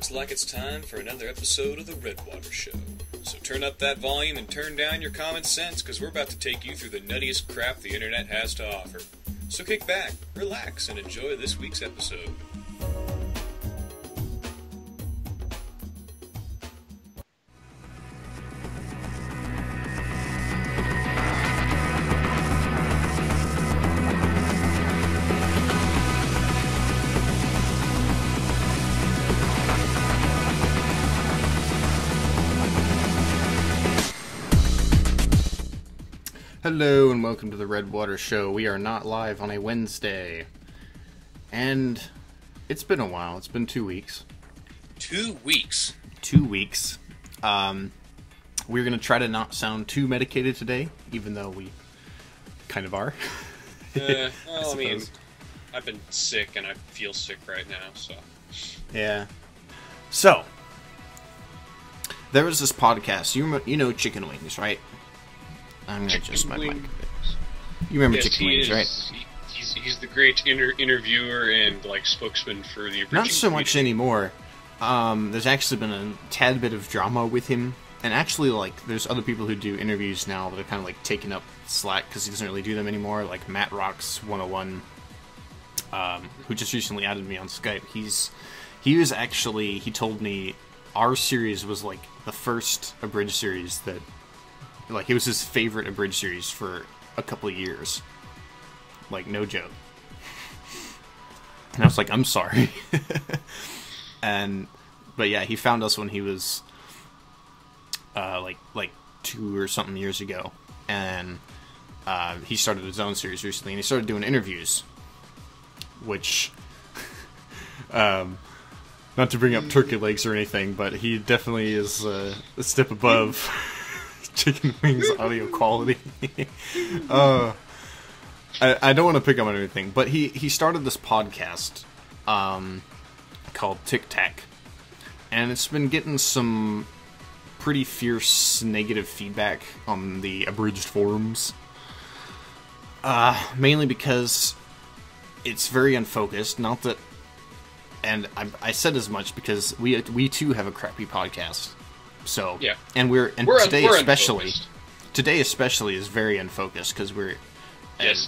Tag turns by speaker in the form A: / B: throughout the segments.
A: looks like it's time for another episode of the Redwater Show. So turn up that volume and turn down your common sense, because we're about to take you through the nuttiest crap the internet has to offer. So kick back, relax, and enjoy this week's episode.
B: Hello and welcome to the Redwater Show. We are not live on a Wednesday. And it's been a while. It's been 2 weeks.
A: 2 weeks?
B: 2 weeks. We're going to try to not sound too medicated today, even though we kind of are.
A: I mean, I've been sick and I feel sick right now, so...
B: Yeah. So, there was this podcast. You know Chicken Wings, right? I'm gonna adjust my mic. You remember Chicken Wings, right?
A: He's the great interviewer and spokesman for the Abridging.
B: Not so much anymore. There's actually been a tad bit of drama with him, and actually, there's other people who do interviews now that are kind of taking up slack because he doesn't really do them anymore. Like Matt Rocks 101, who just recently added me on Skype. He told me our series was the first Abridged series that. It was his favorite Abridged series for a couple of years. No joke. And I was like, I'm sorry. But yeah, he found us when he was, 2 or something years ago. And, he started his own series recently, and he started doing interviews. Which, not to bring up turkey legs or anything, but he definitely is a step above... Chicken Wings audio quality. I don't want to pick up on anything, but he started this podcast called Triptych, and it's been getting some pretty fierce negative feedback on the Abridged forums, mainly because it's very unfocused. Not that, and I said as much because we too have a crappy podcast. So
A: yeah,
B: and we're today especially is very unfocused because we're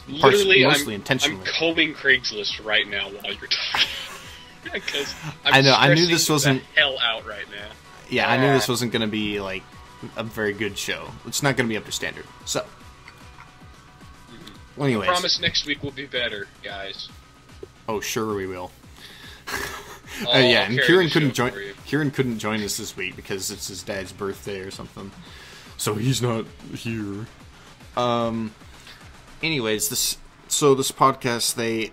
A: literally
B: mostly intentionally.
A: I'm combing Craigslist right now while you're talking because
B: I knew this wasn't
A: the hell out right now.
B: Yeah, I knew this wasn't going to be a very good show. It's not going to be up to standard. So, well, anyways,
A: I promise next week will be better, guys.
B: Oh, sure we will. Yeah, and Kieran couldn't join. Kieran couldn't join us this week because it's his dad's birthday or something, so he's not here. Anyways, this podcast they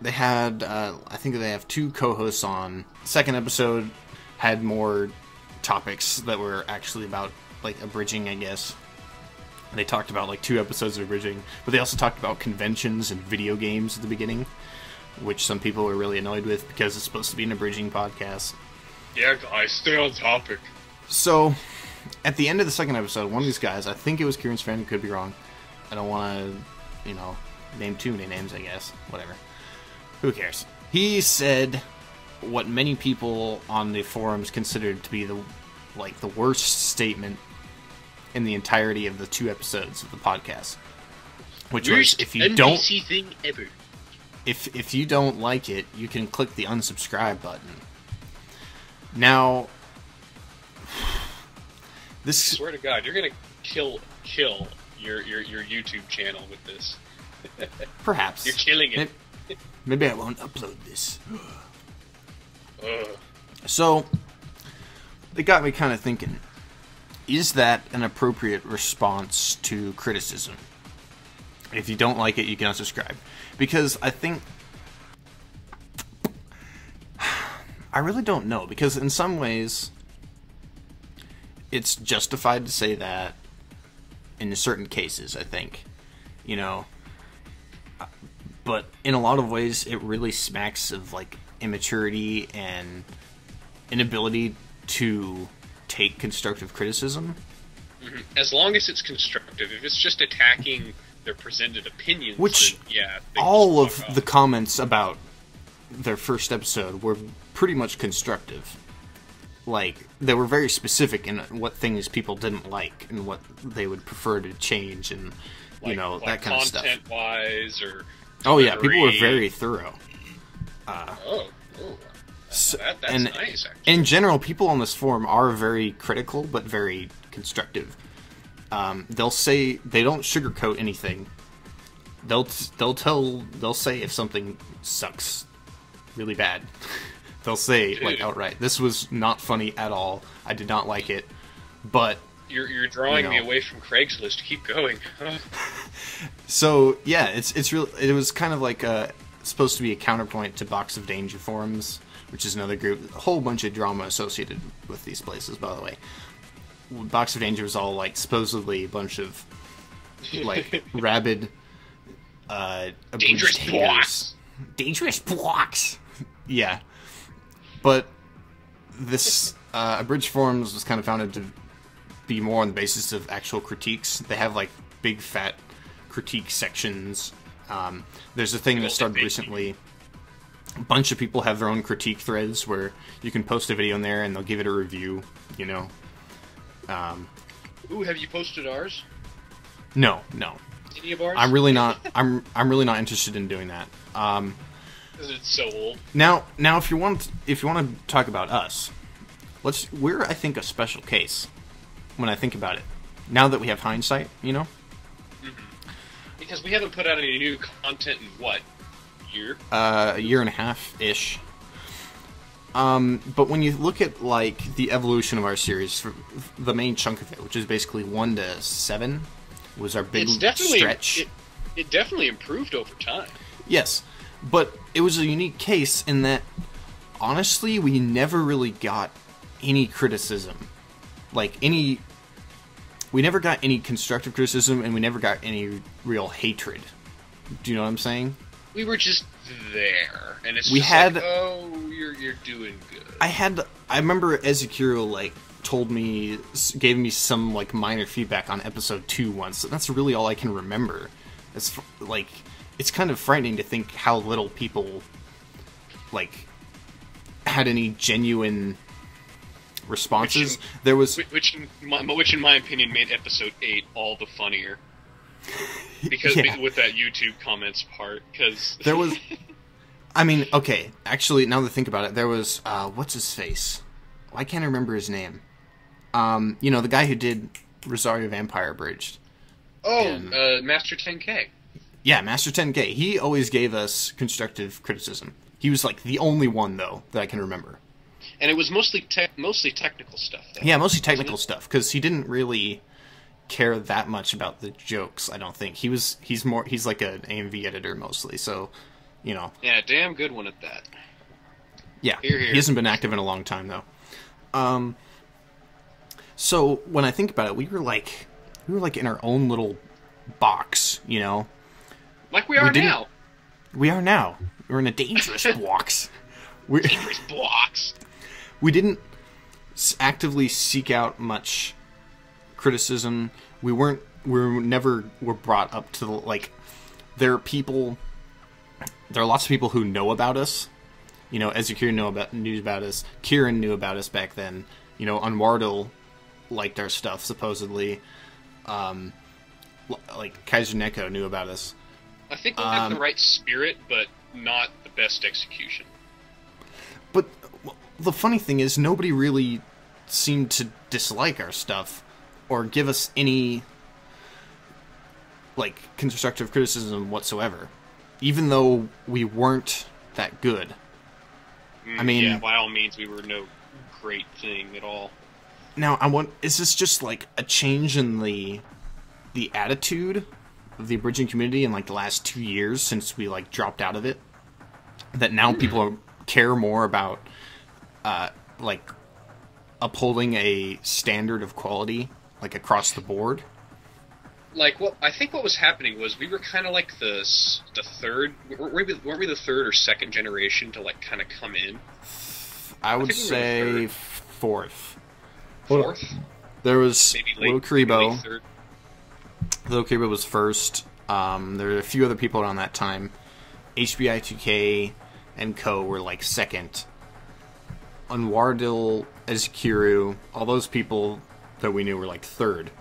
B: had I think they have 2 co-hosts on. The second episode had more topics that were actually about abridging, I guess. And they talked about 2 episodes of abridging, but they also talked about conventions and video games at the beginning, which some people were really annoyed with because it's supposed to be an abridging podcast.
A: Yeah, guys, stay on topic.
B: So, at the end of the second episode, one of these guys, I think it was Kieran's friend, could be wrong. I don't want to, name too many names, I guess. Whatever. Who cares? He said what many people on the forums considered to be the worst statement in the entirety of the 2 episodes of the podcast. Which was, if you don't...
A: thing ever.
B: If you don't like it, you can click the unsubscribe button. Now, this...
A: I swear to God, you're gonna kill your YouTube channel with this.
B: Perhaps.
A: You're killing it.
B: Maybe I won't upload this. So, it got me kind of thinking, is that an appropriate response to criticism? If you don't like it, you can unsubscribe. Because I think... I really don't know. Because in some ways, it's justified to say that in certain cases, I think. But in a lot of ways, it really smacks of, immaturity and inability to take constructive criticism.
A: Mm-hmm. As long as it's constructive. If it's just attacking their presented opinions,
B: which
A: then, yeah,
B: all of the comments about their first episode were pretty much constructive. like, they were very specific in what things people didn't like and what they would prefer to change, and that kind of stuff.
A: Content-wise, or
B: oh yeah, people were very thorough.
A: That's nice. Actually,
B: in general, people on this forum are very critical, but very constructive. They'll say they don't sugarcoat anything. They'll say if something sucks really bad. They'll say, like, outright, this was not funny at all. I did not like it, but
A: you're drawing me away from Craigslist. Keep going.
B: So yeah, it's real. It was kind of like supposed to be a counterpoint to Box of Danger forums, which is another group. A whole bunch of drama associated with these places, by the way. Box of Danger was all like supposedly a bunch of like rabid,
A: dangerous blocks.
B: Dangerous blocks. Yeah, but this Abridged forums was kind of founded to be more on the basis of actual critiques. They have like big fat critique sections. There's a thing that started recently. A bunch of people have their own critique threads where you can post a video in there and they'll give it a review.
A: Ooh, have you posted ours?
B: No.
A: Any of ours?
B: I'm really not. I'm really not interested in doing that.
A: Because it's so old.
B: Now, if you want to talk about us, we're I think a special case. When I think about it, now that we have hindsight,
A: Mm-hmm. Because we haven't put out any new content in what year?
B: A year and a half ish. But when you look at like the evolution of our series, for the main chunk of it, which is basically 1 to 7, was our big stretch.
A: It definitely improved over time.
B: Yes, but it was a unique case in that, honestly, we never really got any criticism. We never got any constructive criticism, and we never got any real hatred. Do you know what I'm saying?
A: We were just there, and it's you're doing good.
B: I remember Ezekiel gave me some like minor feedback on episode 2 once. And that's really all I can remember. It's kind of frightening to think how little people had any genuine responses.
A: Which in my opinion made episode 8 all the funnier. Because with that YouTube comments part, because
B: there was, I mean, okay, actually, now that I think about it, there was what's his face? I can't remember his name. The guy who did Rosario Vampire Abridged.
A: Master 10K.
B: Yeah, Master 10K. He always gave us constructive criticism. He was like the only one though that I can remember.
A: And it was mostly technical stuff. Though,
B: yeah, mostly technical stuff, because he didn't really care that much about the jokes. I don't think he's like an AMV editor mostly. So, Yeah,
A: damn good one at that.
B: Yeah, he hasn't been active in a long time though. So when I think about it, we were like in our own little box,
A: Like we are now.
B: We are now. We're in a dangerous box.
A: Dangerous blocks.
B: We didn't actively seek out much criticism. We never brought up to there are lots of people who know about us. Ezekiel knew about us. Kieran knew about us back then. Unwardle liked our stuff supposedly. Kaiser Neko knew about us.
A: I think we have the right spirit, but not the best execution.
B: But the funny thing is, nobody really seemed to dislike our stuff or give us any constructive criticism whatsoever, even though we weren't that good. I mean,
A: yeah, by all means, we were no great thing at all.
B: Now, is this just a change in the attitude of the Abridging community in the last 2 years since we dropped out of it? That now people care more about upholding a standard of quality across the board?
A: I think what was happening was we were kind of the third. Weren't we the third or second generation to kind of come in?
B: I would say fourth.
A: Fourth?
B: There was Little Karibo.
A: Third.
B: Little Karibo was first. There were a few other people around that time. HBI2K and Co. were second. Unwardle Eschew, all those people that we knew were like third,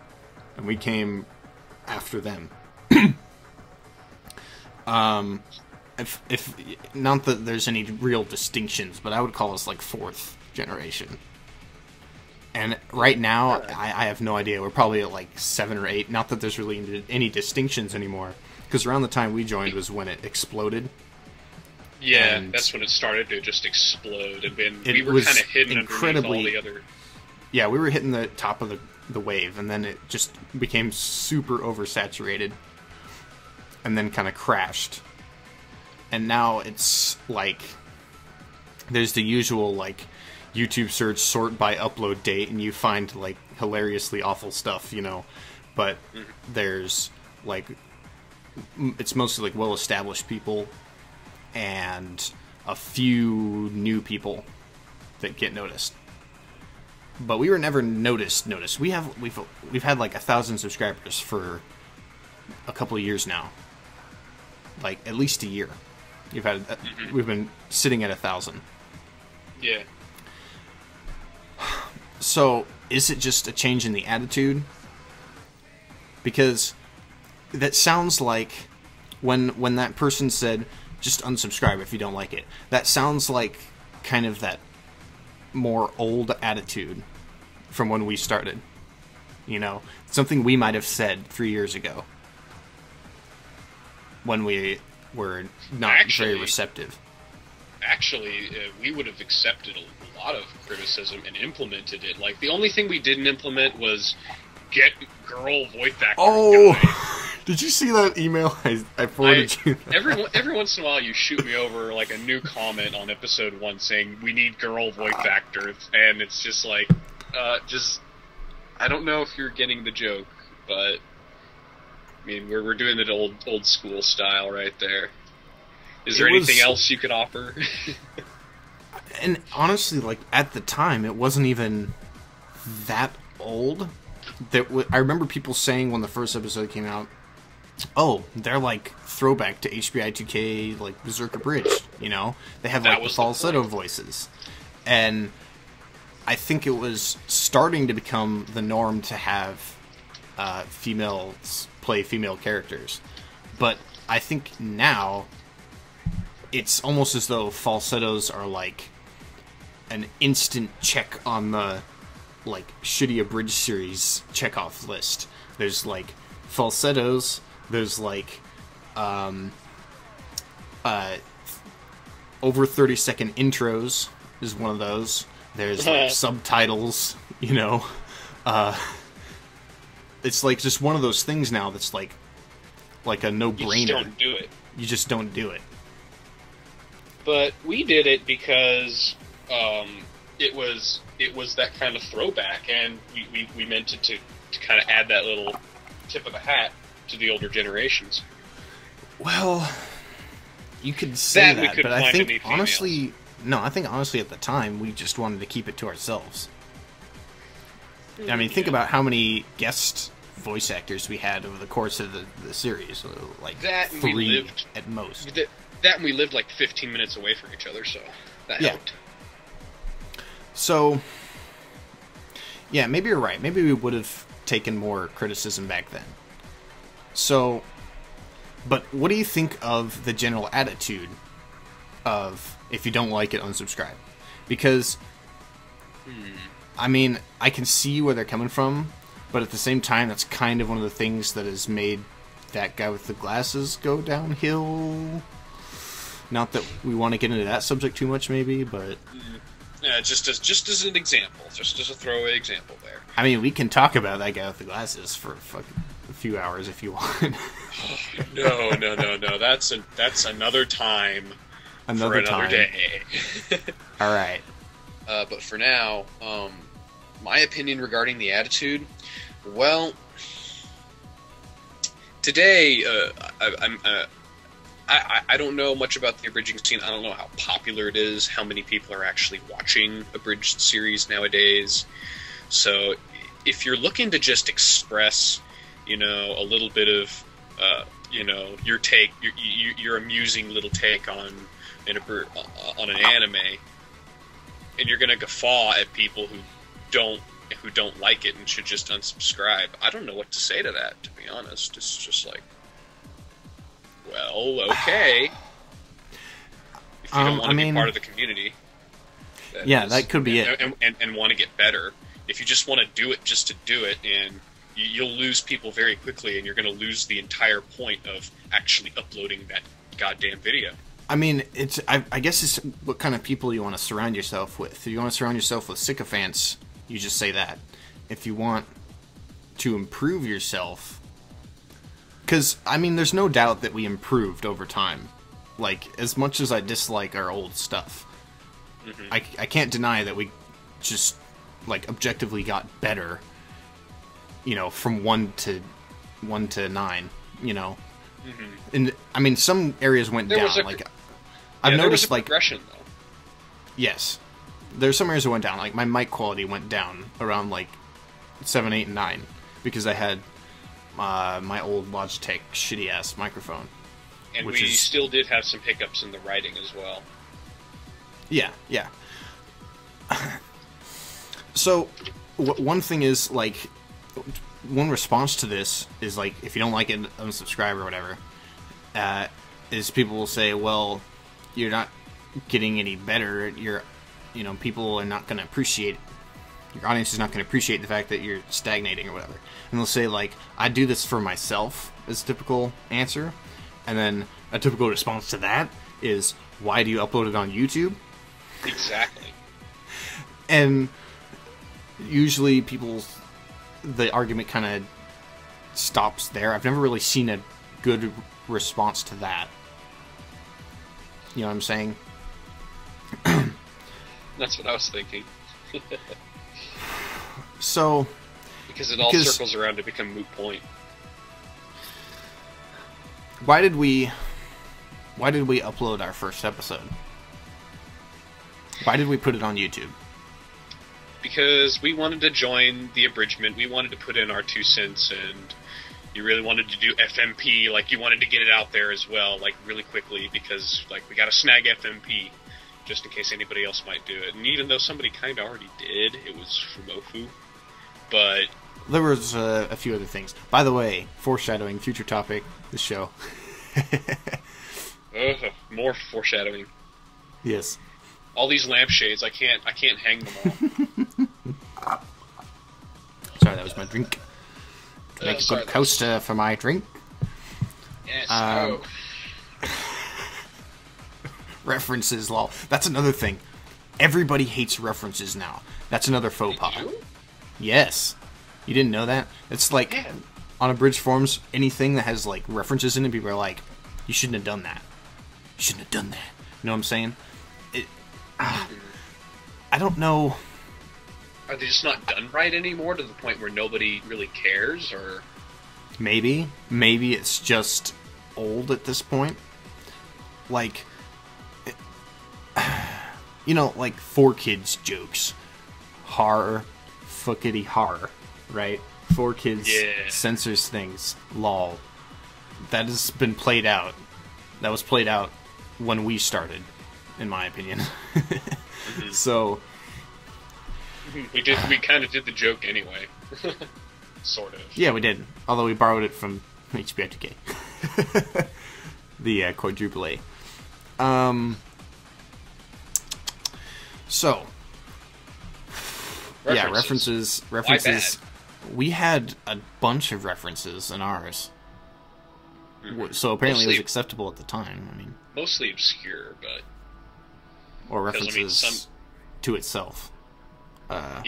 B: and we came after them. If not that there's any real distinctions, but I would call us like fourth generation. And right now, I have no idea. We're probably at like 7 or 8. Not that there's really any distinctions anymore, because around the time we joined was when it exploded.
C: Yeah, that's when it started to just explode, and we were kind of hidden underneath all the other...
B: Yeah, we were hitting the top of the wave, and then it just became super oversaturated, and then kind of crashed. And now it's like, there's the usual like YouTube search, sort by upload date, and you find like hilariously awful stuff, you know. But there's like, it's mostly like well-established people and a few new people that get noticed. But we were never noticed. We've had like 1,000 subscribers for a couple of years now, like at least a year. We've been sitting at 1,000.
C: Yeah.
B: So is it just a change in the attitude? Because that sounds like when that person said just unsubscribe if you don't like it. That sounds like kind of that more old attitude from when we started. You know, something we might have said 3 years ago when we were not very receptive.
C: Actually, we would have accepted a lot of criticism and implemented it. Like, the only thing we didn't implement was get girl voice actor.
B: Oh, did you see that email I forwarded you?
C: Every once in a while, you shoot me over like a new comment on episode 1 saying we need girl voice actors, and it's just like, I don't know if you're getting the joke, but I mean, we're doing it old school style right there. Is there anything else you could offer?
B: And honestly, like, at the time, it wasn't even that old. I remember people saying when the first episode came out, oh, they're like throwback to HBI 2K, like Berserk Abridged, you know? They have like the falsetto voices. And I think it was starting to become the norm to have females play female characters. But I think now it's almost as though falsettos are like an instant check on the like shitty Abridged Series checkoff list. There's like falsettos, there's like over 30-second intros is one of those. There's like subtitles, you know. It's like just one of those things now that's like a no-brainer.
C: You just don't do it.
B: You just don't do it.
C: But we did it because it was that kind of throwback, and we meant it to kind of add that little tip of the hat to the older generations.
B: Well, you could say that, but I think
C: honestly,
B: at the time we just wanted to keep it to ourselves. I mean, think about how many guest voice actors we had over the course of the series, like that 3 at most.
C: That and we lived like 15 minutes away from each other, so that helped.
B: So, yeah, maybe you're right. Maybe we would have taken more criticism back then. So, but what do you think of the general attitude of, if you don't like it, unsubscribe? Because, I mean, I can see where they're coming from, but at the same time, that's kind of one of the things that has made that guy with the glasses go downhill. Not that we want to get into that subject too much, maybe, but...
C: Yeah, just as an example. Just as a throwaway example there.
B: I mean, we can talk about that guy with the glasses for a few hours if you want.
C: No. That's another time. Another day.
B: All right.
C: But for now, my opinion regarding the attitude, well, today, I don't know much about the abridging scene. I don't know how popular it is, how many people are actually watching Abridged Series nowadays. So if you're looking to just express, you know, a little bit of, you know, your take, your amusing little take on an anime, and you're gonna guffaw at people who don't like it and should just unsubscribe. I don't know what to say to that, to be honest. It's just like, well, okay. If you don't want to be part of the community.
B: That could be it.
C: And want to get better. If you just want to do it just to do it, and you'll lose people very quickly, and you're going to lose the entire point of actually uploading that goddamn video.
B: I mean, I guess it's what kind of people you want to surround yourself with. If you want to surround yourself with sycophants, you just say that. If you want to improve yourself, because, I mean, there's no doubt that we improved over time. Like, as much as I dislike our old stuff, I can't deny that we just, like, objectively got better, you know, from 1 to 9, you know. And, I mean, some areas went down. I've noticed, like,
C: progression, though.
B: Yes. There's some areas that went down. Like, my mic quality went down around, like, 7, 8, and 9. Because I had my old Logitech shitty-ass microphone.
C: And we still did have some hiccups in the writing as well.
B: Yeah. So, one thing is, like, one response to this is, like, if you don't like it, unsubscribe or whatever, is people will say, well, you're not getting any better, people are not going to appreciate it. Your audience is not going to appreciate the fact that you're stagnating or whatever. And they'll say, like, I do this for myself, is a typical answer. And then a typical response to that is, why do you upload it on YouTube?
C: Exactly.
B: And usually the argument kind of stops there. I've never really seen a good response to that. You know what I'm saying?
C: That's what I was thinking.
B: So...
C: Because it all circles around to become moot point.
B: Why did we upload our first episode? Why did we put it on YouTube?
C: Because we wanted to join the abridgment. We wanted to put in our 2 cents, and you really wanted to do FMP. Like, you wanted to get it out there as well, like, really quickly, because, like, we got to snag FMP just in case anybody else might do it. And even though somebody kind of already did, it was Fumofu. But
B: there was a few other things. By the way, foreshadowing, future topic, the show.
C: More foreshadowing.
B: Yes.
C: All these lampshades, I can't hang them all.
B: Sorry, that was my drink. Make a good coaster for my drink.
C: Yes.
B: References, lol. That's another thing. Everybody hates references now. That's another faux pas.
C: Did you?
B: Yes. You didn't know that? It's like, on Abridged forums, anything that has, like, references in it, people are like, you shouldn't have done that. You shouldn't have done that. You know what I'm saying? I don't know.
C: Are they just not done right anymore to the point where nobody really cares, or?
B: Maybe it's just old at this point. Like, like 4Kids jokes. Har, fuckity har, right? 4Kids censors things. Lol. That has been played out. That was played out when we started, in my opinion. So
C: we kind of did the joke anyway. Sort of.
B: Yeah, we did. Although we borrowed it from HBO 2K. The quadruple A. So references. We had a bunch of references in ours. So apparently it was acceptable at the time. I mean,
C: mostly obscure, but
B: or references to itself.
C: Or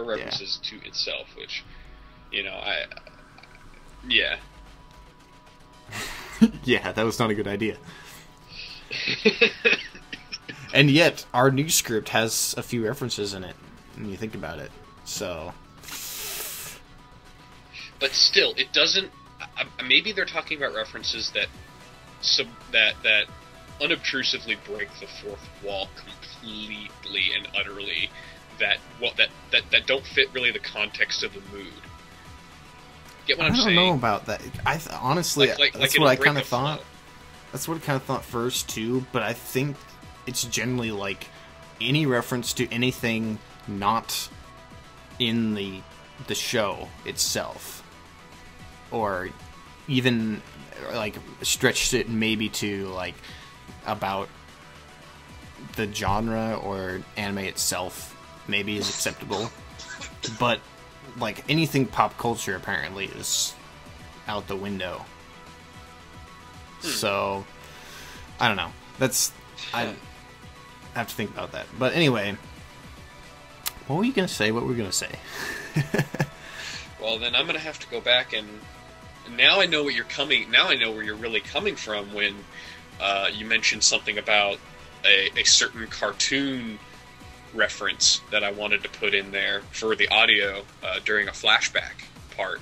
C: references to itself, which, yeah,
B: that was not a good idea. And yet, our new script has a few references in it, when you think about it. So,
C: but still, it doesn't. Maybe they're talking about references that unobtrusively break the fourth wall completely and utterly. That don't fit really the context of the mood. Get what I'm saying?
B: I don't know about that. Honestly, that's what I kind of thought. That's what I kind of thought first too. But I think it's generally like any reference to anything not in the show itself, or even like stretched it maybe to like about the genre or anime itself maybe is acceptable, but like anything pop culture apparently is out the window. So I don't know. I have to think about that. But anyway, what were you gonna say? What were we gonna say?
C: Well, then I'm gonna have to go back and now I know what you're coming. Now I know where you're really coming from when you mentioned something about a certain cartoon reference that I wanted to put in there for the audio during a flashback part.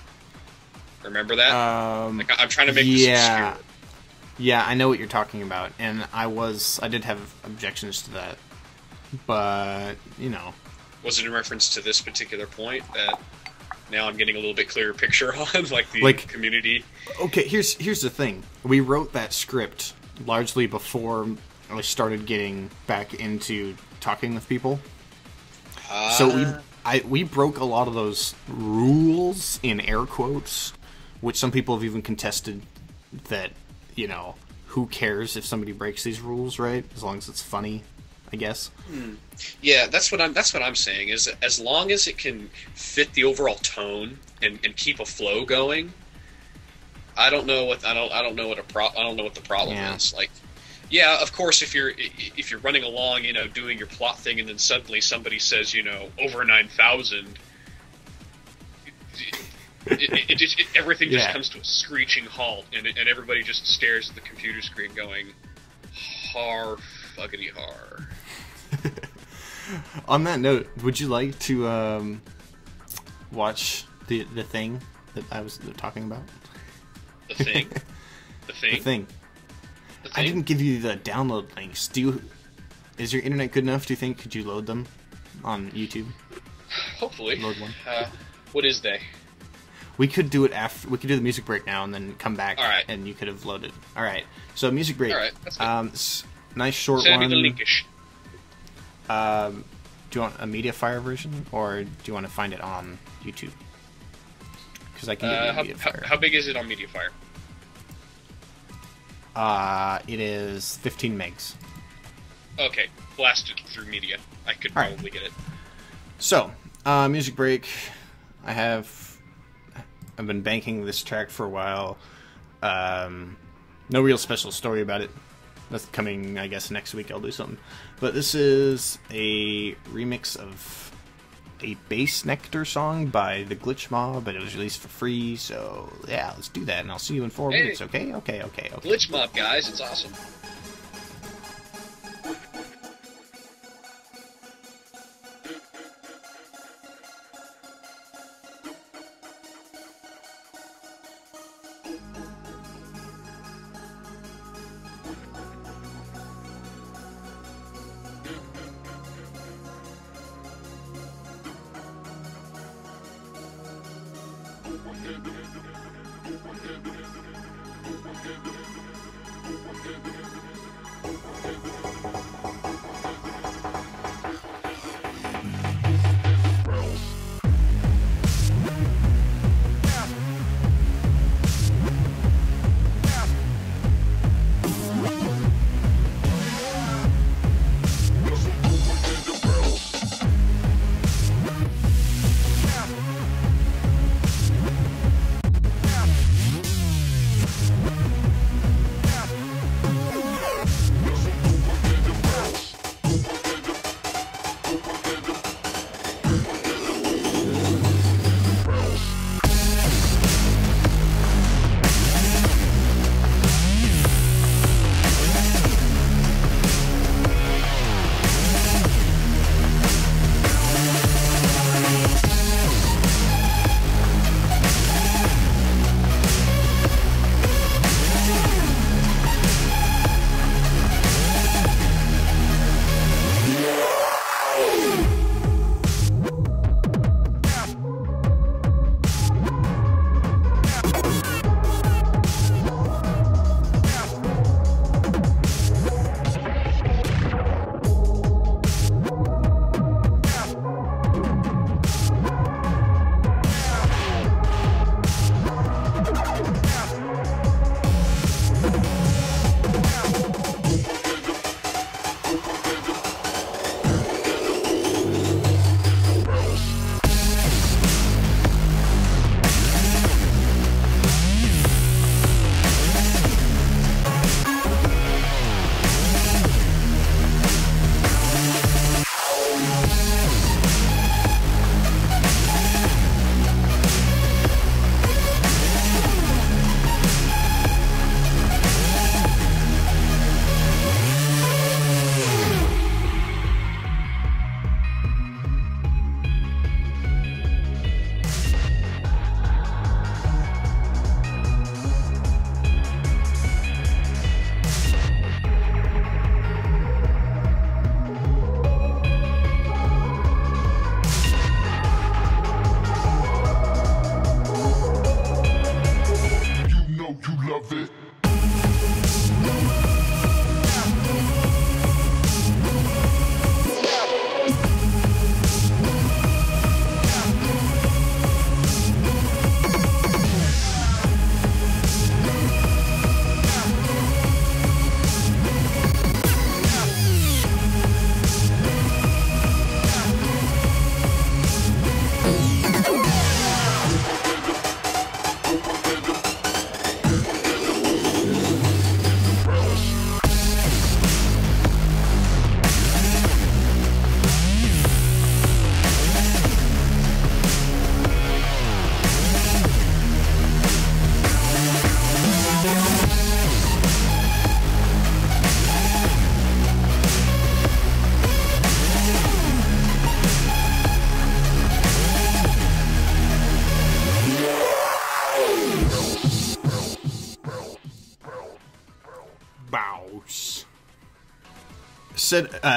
C: Remember that? Like, I'm trying to make this obscure.
B: Yeah, I know what you're talking about, and I did have objections to that, but you know.
C: Was it in reference to this particular point that now I'm getting a little bit clearer picture on, like the community?
B: Okay, here's the thing. We wrote that script largely before I started getting back into talking with people. So we broke a lot of those rules in air quotes, which some people have even contested that, you know, who cares if somebody breaks these rules, right? As long as it's funny, I guess.
C: Yeah, that's what I'm saying. Is as long as it can fit the overall tone and keep a flow going, I don't know what the problem is. Like, yeah, of course, if you're running along, you know, doing your plot thing, and then suddenly somebody says, you know, over 9,000. Everything just comes to a screeching halt, and everybody just stares at the computer screen going, har fuckity har.
B: On that note, would you like to watch the thing that I was talking about?
C: The thing? The thing?
B: The thing. I didn't give you the download links. Is your internet good enough, do you think? Could you load them on YouTube?
C: Hopefully.
B: Load one.
C: What is they?
B: We could do it after. We could do the music break now and then come back.
C: All right.
B: And you could have loaded. All right. So music break.
C: All right. That's good.
B: Nice short
C: Send
B: one.
C: me the linkish.
B: Do you want a MediaFire version, or do you want to find it on YouTube? Because I can give you MediaFire.
C: How big is it on MediaFire?
B: It is 15 megs.
C: Okay, blast it through media. I could probably get it.
B: So, music break. I've been banking this track for a while. No real special story about it. That's coming, I guess, next week I'll do something. But this is a remix of a Bassnectar song by the Glitch Mob, but it was released for free, so yeah, let's do that, and I'll see you in 4 minutes, okay? Okay.
C: Glitch Mob, guys, it's awesome.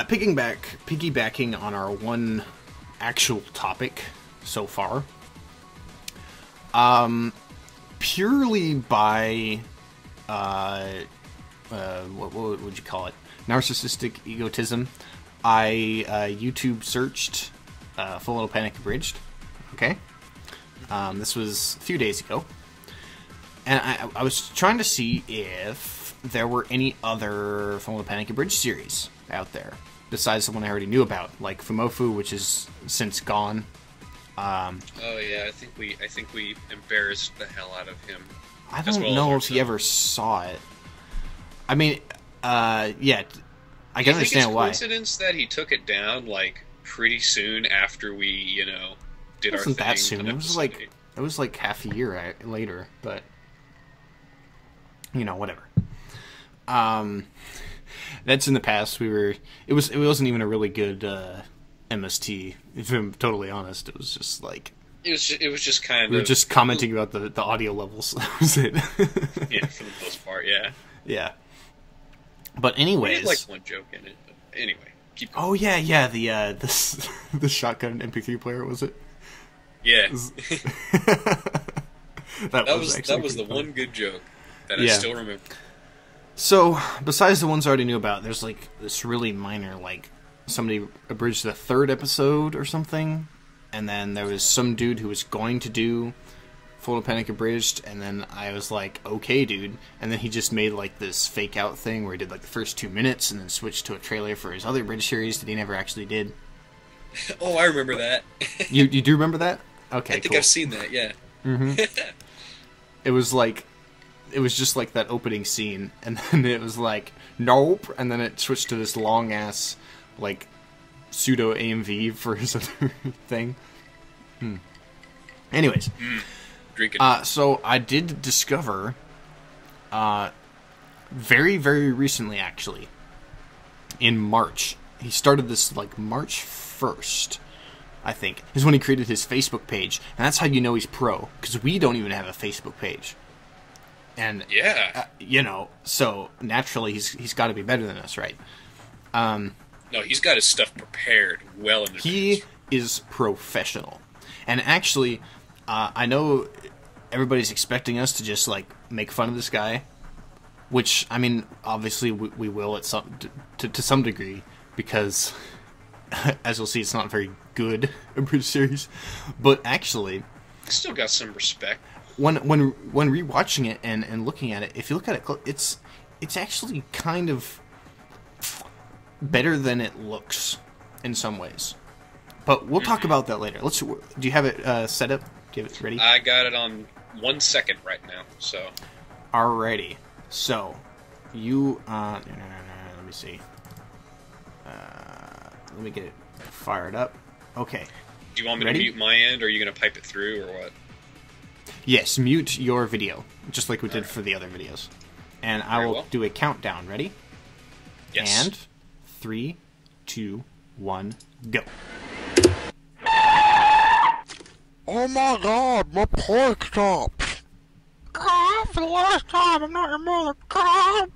B: piggybacking on our one actual topic so far, purely by what would you call it? Narcissistic egotism. I YouTube searched Full Metal Panic Abridged. Okay, this was a few days ago, and I was trying to see if there were any other Full Metal Panic Abridged series out there besides the one I already knew about, like Fumofu, which is since gone.
C: Oh yeah, I think we embarrassed the hell out of him.
B: I don't know if he ever saw it. I mean, yeah, I can understand why.
C: Coincidence that he took it down like pretty soon after we, did our thing. It wasn't that soon.
B: It was like half a year later, but whatever. That's in the past. It wasn't even a really good MST. If I'm totally honest, it was just like
C: it was just kind of.
B: We were just commenting about the audio levels. That was it.
C: Yeah, for the most part, yeah.
B: Yeah. But anyways,
C: we did like one joke in it. But anyway, keep going.
B: Oh yeah, the shotgun MP3 player, was it?
C: Yeah.
B: that
C: was the one good joke that I still remember.
B: So, besides the ones I already knew about, there's like this really minor, like somebody abridged the 3rd episode or something, and then there was some dude who was going to do Full Metal Panic Abridged, and then I was like, okay, dude. And then he just made like this fake out thing where he did like the first 2 minutes and then switched to a trailer for his other Abridged series that he never actually did.
C: Oh, I remember that.
B: You do remember that? Okay,
C: I think I've seen that, yeah.
B: Mm-hmm. It was just like that opening scene, and then it was like, nope, and then it switched to this long ass like pseudo AMV for his other thing. Anyways.
C: Drinking.
B: So I did discover, very, very recently, actually, in March. He started this, like, March 1st, I think, is when he created his Facebook page. And that's how you know he's pro, because we don't even have a Facebook page. And,
C: yeah.
B: So, naturally, he's got to be better than us, right?
C: No, he's got his stuff prepared well in advance.
B: He is professional. And actually, I know everybody's expecting us to just, like, make fun of this guy. Which, I mean, obviously we will at to some degree. Because, as you'll see, it's not a very good Abridged series. But actually...
C: Still got some respect.
B: When rewatching it and looking at it, if you look at it, it's actually kind of better than it looks in some ways. But we'll talk about that later. Do you have it set up? Do you have it ready?
C: I got it on 1 second right now, so...
B: Alrighty. So, you... let me see. Let me get it fired up. Okay.
C: Do you want me to mute my end, or are you going to pipe it through, or what?
B: Yes, mute your video, just like we did for the other videos. And I will do a countdown. Ready?
C: Yes.
B: And 3, 2, 1, go.
D: Oh my god, my pork chops! God, for the last time, I'm not your mother. God,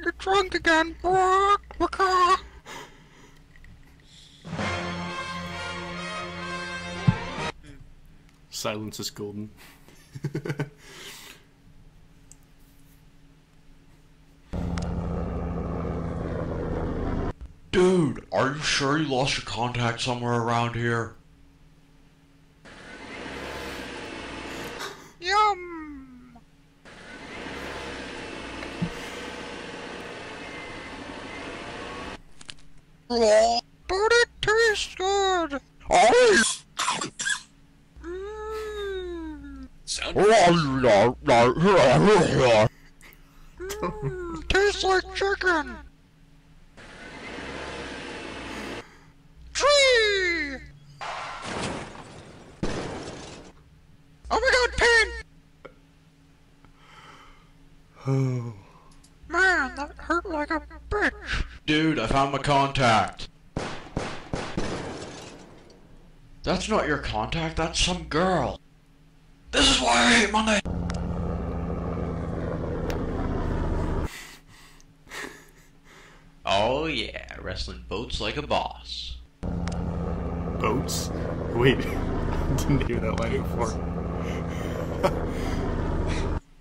D: you're drunk again, God.
B: Silence is golden.
D: Dude, are you sure you lost your contact somewhere around here? Yum! But it tastes good! Oh! Tastes like chicken! Tree! Oh my god, Pin!
B: Oh.
D: Man, that hurt like a bitch. Dude, I found my contact. That's not your contact, that's some girl. This is why I hate Monday. Oh yeah,
E: wrestling boats like a boss.
B: Boats? Wait, I didn't hear that line before.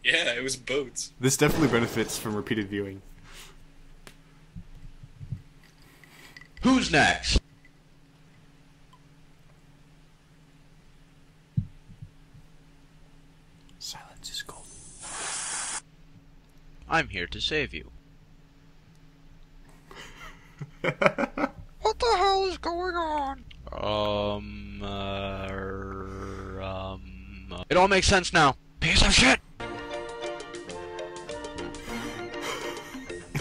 A: Yeah, it was boats.
B: This definitely benefits from repeated viewing.
E: Who's next?
B: Silence is golden.
E: I'm here to save you.
D: What the hell is going on?
E: It all makes sense now. Piece of shit!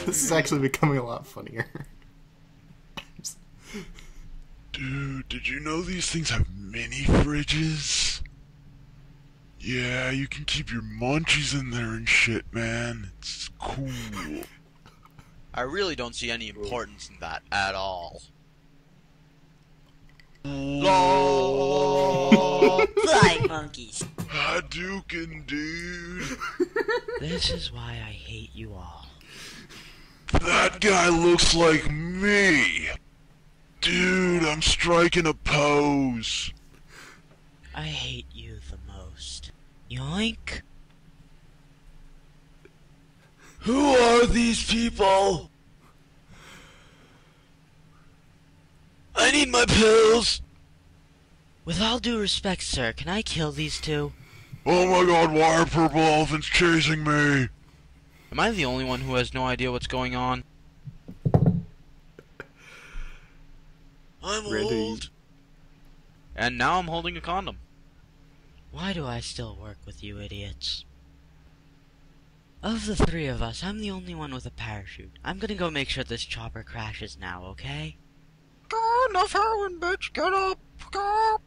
B: This is actually becoming a lot funnier.
F: Dude, did you know these things have mini fridges? Yeah, you can keep your munchies in there and shit, man. It's cool.
E: I really don't see any importance in that at all.
G: LOL. Fly monkeys.
F: Hadouken, dude.
G: This is why I hate you all.
F: That guy looks like me. Dude, I'm striking a pose.
G: I hate you the most. Yoink.
F: Who are these people? I need my pills.
G: With all due respect, sir, can I kill these two?
F: Oh my god, why are purple elephants chasing me?
E: Am I the only one who has no idea what's going on?
F: I'm
B: Ready.
F: old.
E: And now I'm holding a condom.
G: Why do I still work with you idiots? Of the three of us, I'm the only one with a parachute. I'm gonna go make sure this chopper crashes now, okay?
D: Go, enough heroin, bitch. Get up. Go.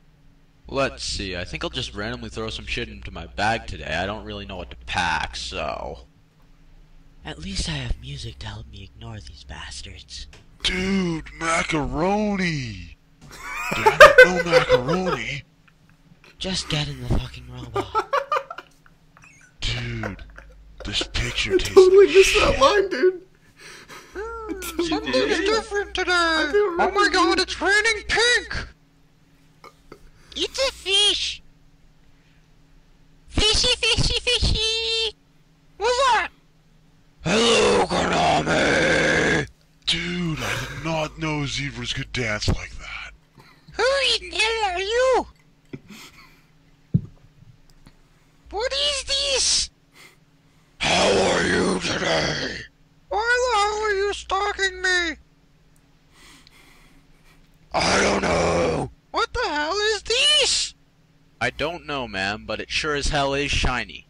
E: Let's see, I think I'll just randomly throw some shit into my bag today. I don't really know what to pack, so...
G: At least I have music to help me ignore these bastards.
F: Dude, macaroni. Damn it, no macaroni.
G: Just get in the fucking robot.
F: Dude, this picture
B: I
F: tastes
B: totally
F: like
B: missed
F: shit.
B: that line, dude.
D: Something's different today. Oh my god, it's raining pink.
G: It's a fish! Fishy, fishy, fishy!
D: What's that?
F: Hello, Konami! Dude, I did not know zebras could dance like that.
D: Who in the hell are you? What is this?
F: How are you today?
D: Why the hell are you stalking me?
F: I don't know.
D: What the hell is this?
E: I don't know, ma'am, but it sure as hell is shiny.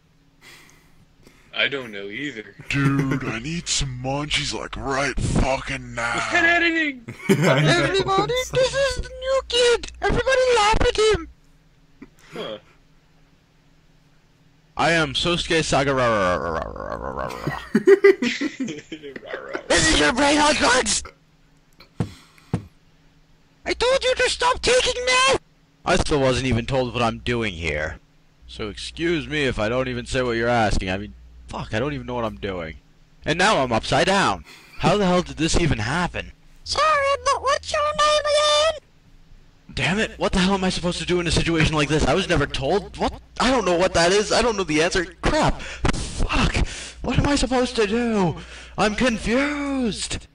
A: I don't know either.
F: Dude, I need some munchies like right fucking now.
A: Good editing!
D: Everybody, this is the new kid. Everybody laugh at him.
A: Huh.
E: I am Sosuke Sagarara.
D: This is your brain on drugs. I told you to stop taking me.
E: I still wasn't even told what I'm doing here. So excuse me if I don't even say what you're asking. I mean, fuck, I don't even know what I'm doing. And now I'm upside down. How the hell did this even happen?
D: Sorry, but what's your name again?
E: Damn it, what the hell am I supposed to do in a situation like this? I was never told. What? I don't know what that is. I don't know the answer. Crap. Fuck. What am I supposed to do? I'm confused.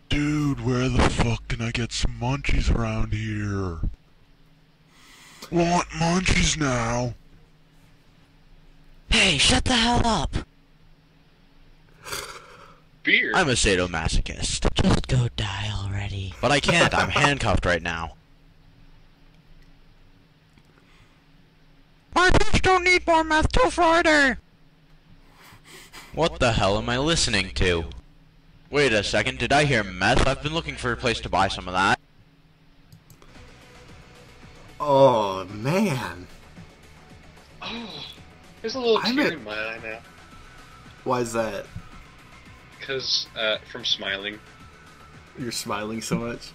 F: Dude, where the fuck can I get some munchies around here? Want munchies now?
G: Hey, shut the hell up.
A: Beer.
E: I'm a sadomasochist.
G: Just go die already.
E: But I can't. I'm handcuffed right now.
D: My bitch don't need more meth till Friday.
E: What the hell am I listening to? Wait a second, did I hear meth? I've been looking for a place to buy some of that.
B: Oh, man.
A: Oh, there's a little
B: I'm
A: tear
B: at-
A: in my eye now.
B: Why is that?
A: Because, from smiling.
B: You're smiling so much?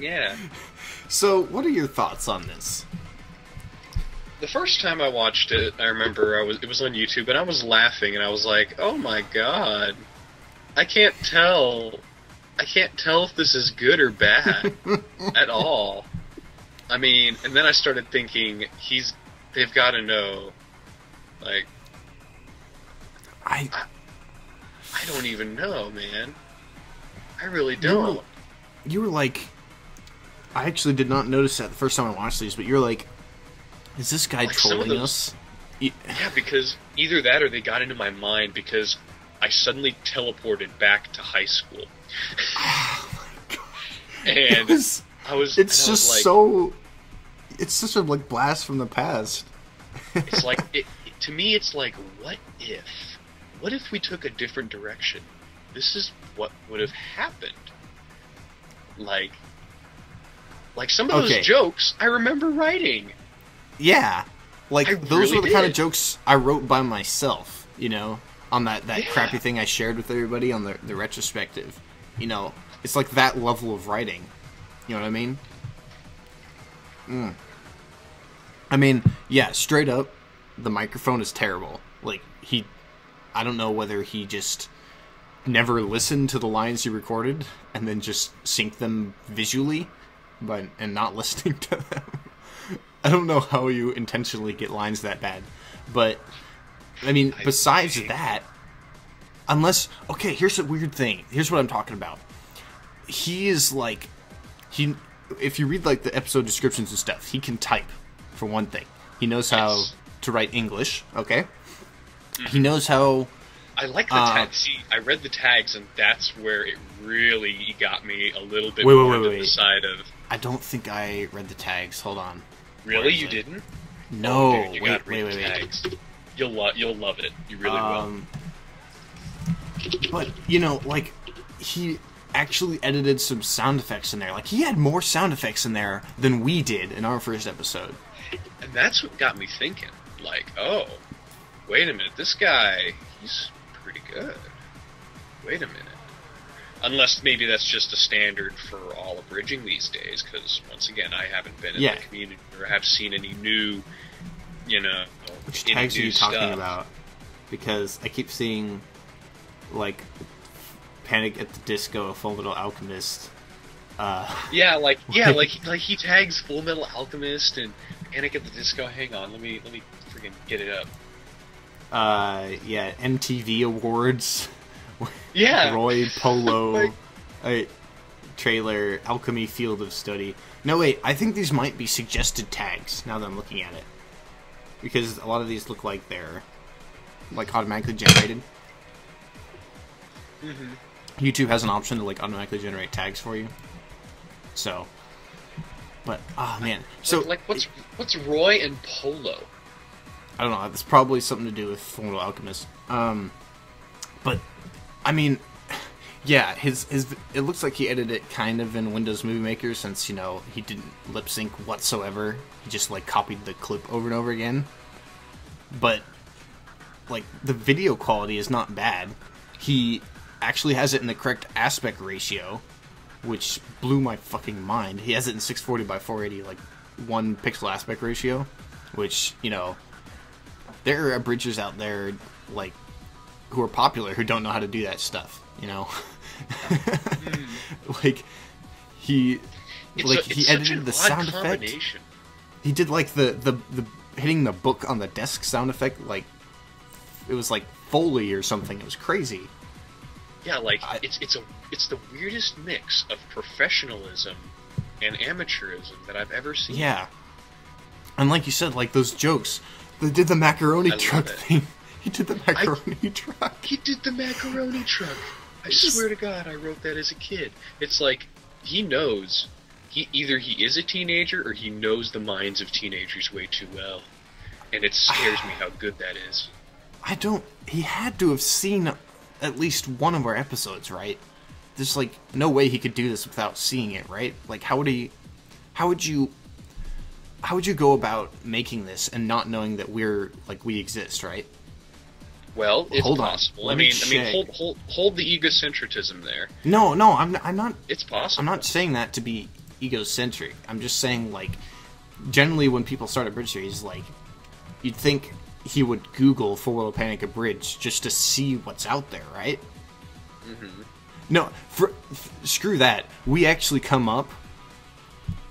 A: Yeah.
B: So, what are your thoughts on this?
A: The first time I watched it, I remember it was on YouTube, and I was laughing, and I was like, oh my god.
C: I can't tell if this is good or bad at all. I mean, and then I started thinking they've got to know, like, I don't even know, man. I really don't.
B: You were like, I actually did not notice that the first time I watched these, but you're like, is this guy trolling us?
C: Yeah, because either that or they got into my mind because I suddenly teleported back to high school.
B: Oh my god!
C: And
B: it's such a like blast from the past.
C: It's like to me. It's like, what if we took a different direction? This is what would have happened. Like some of those jokes I remember writing.
B: Yeah, like those were the
C: did.
B: kind of jokes I wrote by myself. You know, on that
C: Yeah.
B: crappy thing I shared with everybody on the retrospective. You know, it's like that level of writing. You know what I mean? I mean, yeah, straight up, the microphone is terrible. Like, I don't know whether he just never listened to the lines he recorded and then just sync them visually, and not listening to them. I don't know how you intentionally get lines that bad. But, I mean, besides that, unless... Okay, here's a weird thing. Here's what I'm talking about. He is, like... If you read, like, the episode descriptions and stuff, he can type, for one thing. He knows how to write English, okay? He knows how...
C: I like the tags. See, I read the tags, and that's where it really got me a little bit more to the side of...
B: I don't think I read the tags. Hold on.
C: Really? You didn't?
B: No.
C: Oh, dude, you gotta read the tags. You'll love it. You really will.
B: But, you know, like, he actually edited some sound effects in there. Like, he had more sound effects in there than we did in our first episode.
C: And that's what got me thinking. Like, oh, wait a minute. This guy, he's pretty good. Wait a minute. Unless maybe that's just a standard for all abridging these days, because, once again, I haven't been in the community or have seen any new, you know,
B: which tags are you talking about? Because I keep seeing, like, Panic at the Disco, Full Metal Alchemist.
C: Like he tags Full Metal Alchemist and Panic at the Disco. Hang on, let me freaking get it up.
B: MTV Awards.
C: Yeah.
B: Roy Polo trailer, Alchemy Field of Study. No, wait, I think these might be suggested tags, now that I'm looking at it. Because a lot of these look like they're, like, automatically generated. Mm-hmm. YouTube has an option to, like, automatically generate tags for you. So, but, man. So,
C: like what's Roy and Polo?
B: I don't know, it's probably something to do with Fullmetal Alchemist. But, I mean, yeah, it looks like he edited it kind of in Windows Movie Maker, since, you know, he didn't lip sync whatsoever. He just, like, copied the clip over and over again. But, like, the video quality is not bad. He actually has it in the correct aspect ratio, which blew my fucking mind. He has it in 640 by 480, like, 1 pixel aspect ratio, which, you know, there are abridgers out there, like, who are popular who don't know how to do that stuff, you know? Like, he edited the sound effect. He did, like, the hitting the book on the desk sound effect, like, it was like Foley or something. It was crazy.
C: Yeah, like, it's the weirdest mix of professionalism and amateurism that I've ever seen.
B: Yeah. And like you said, like, those jokes, they did the macaroni truck thing. He did the macaroni truck.
C: He did the macaroni truck. I swear to God, I wrote that as a kid. It's like, he knows. Either he is a teenager, or he knows the minds of teenagers way too well. And it scares me how good that is.
B: He had to have seen at least one of our episodes, right? There's, like, no way he could do this without seeing it, right? Like, how would you go about making this and not knowing that we exist, right?
C: Well, it's possible. I mean, hold the egocentrism there.
B: No, I'm not.
C: It's possible.
B: I'm not saying that to be egocentric. I'm just saying, like, generally when people start a bridge series, like, you'd think he would Google Full Metal Panic Abridged just to see what's out there, right? No, screw that. We actually come up,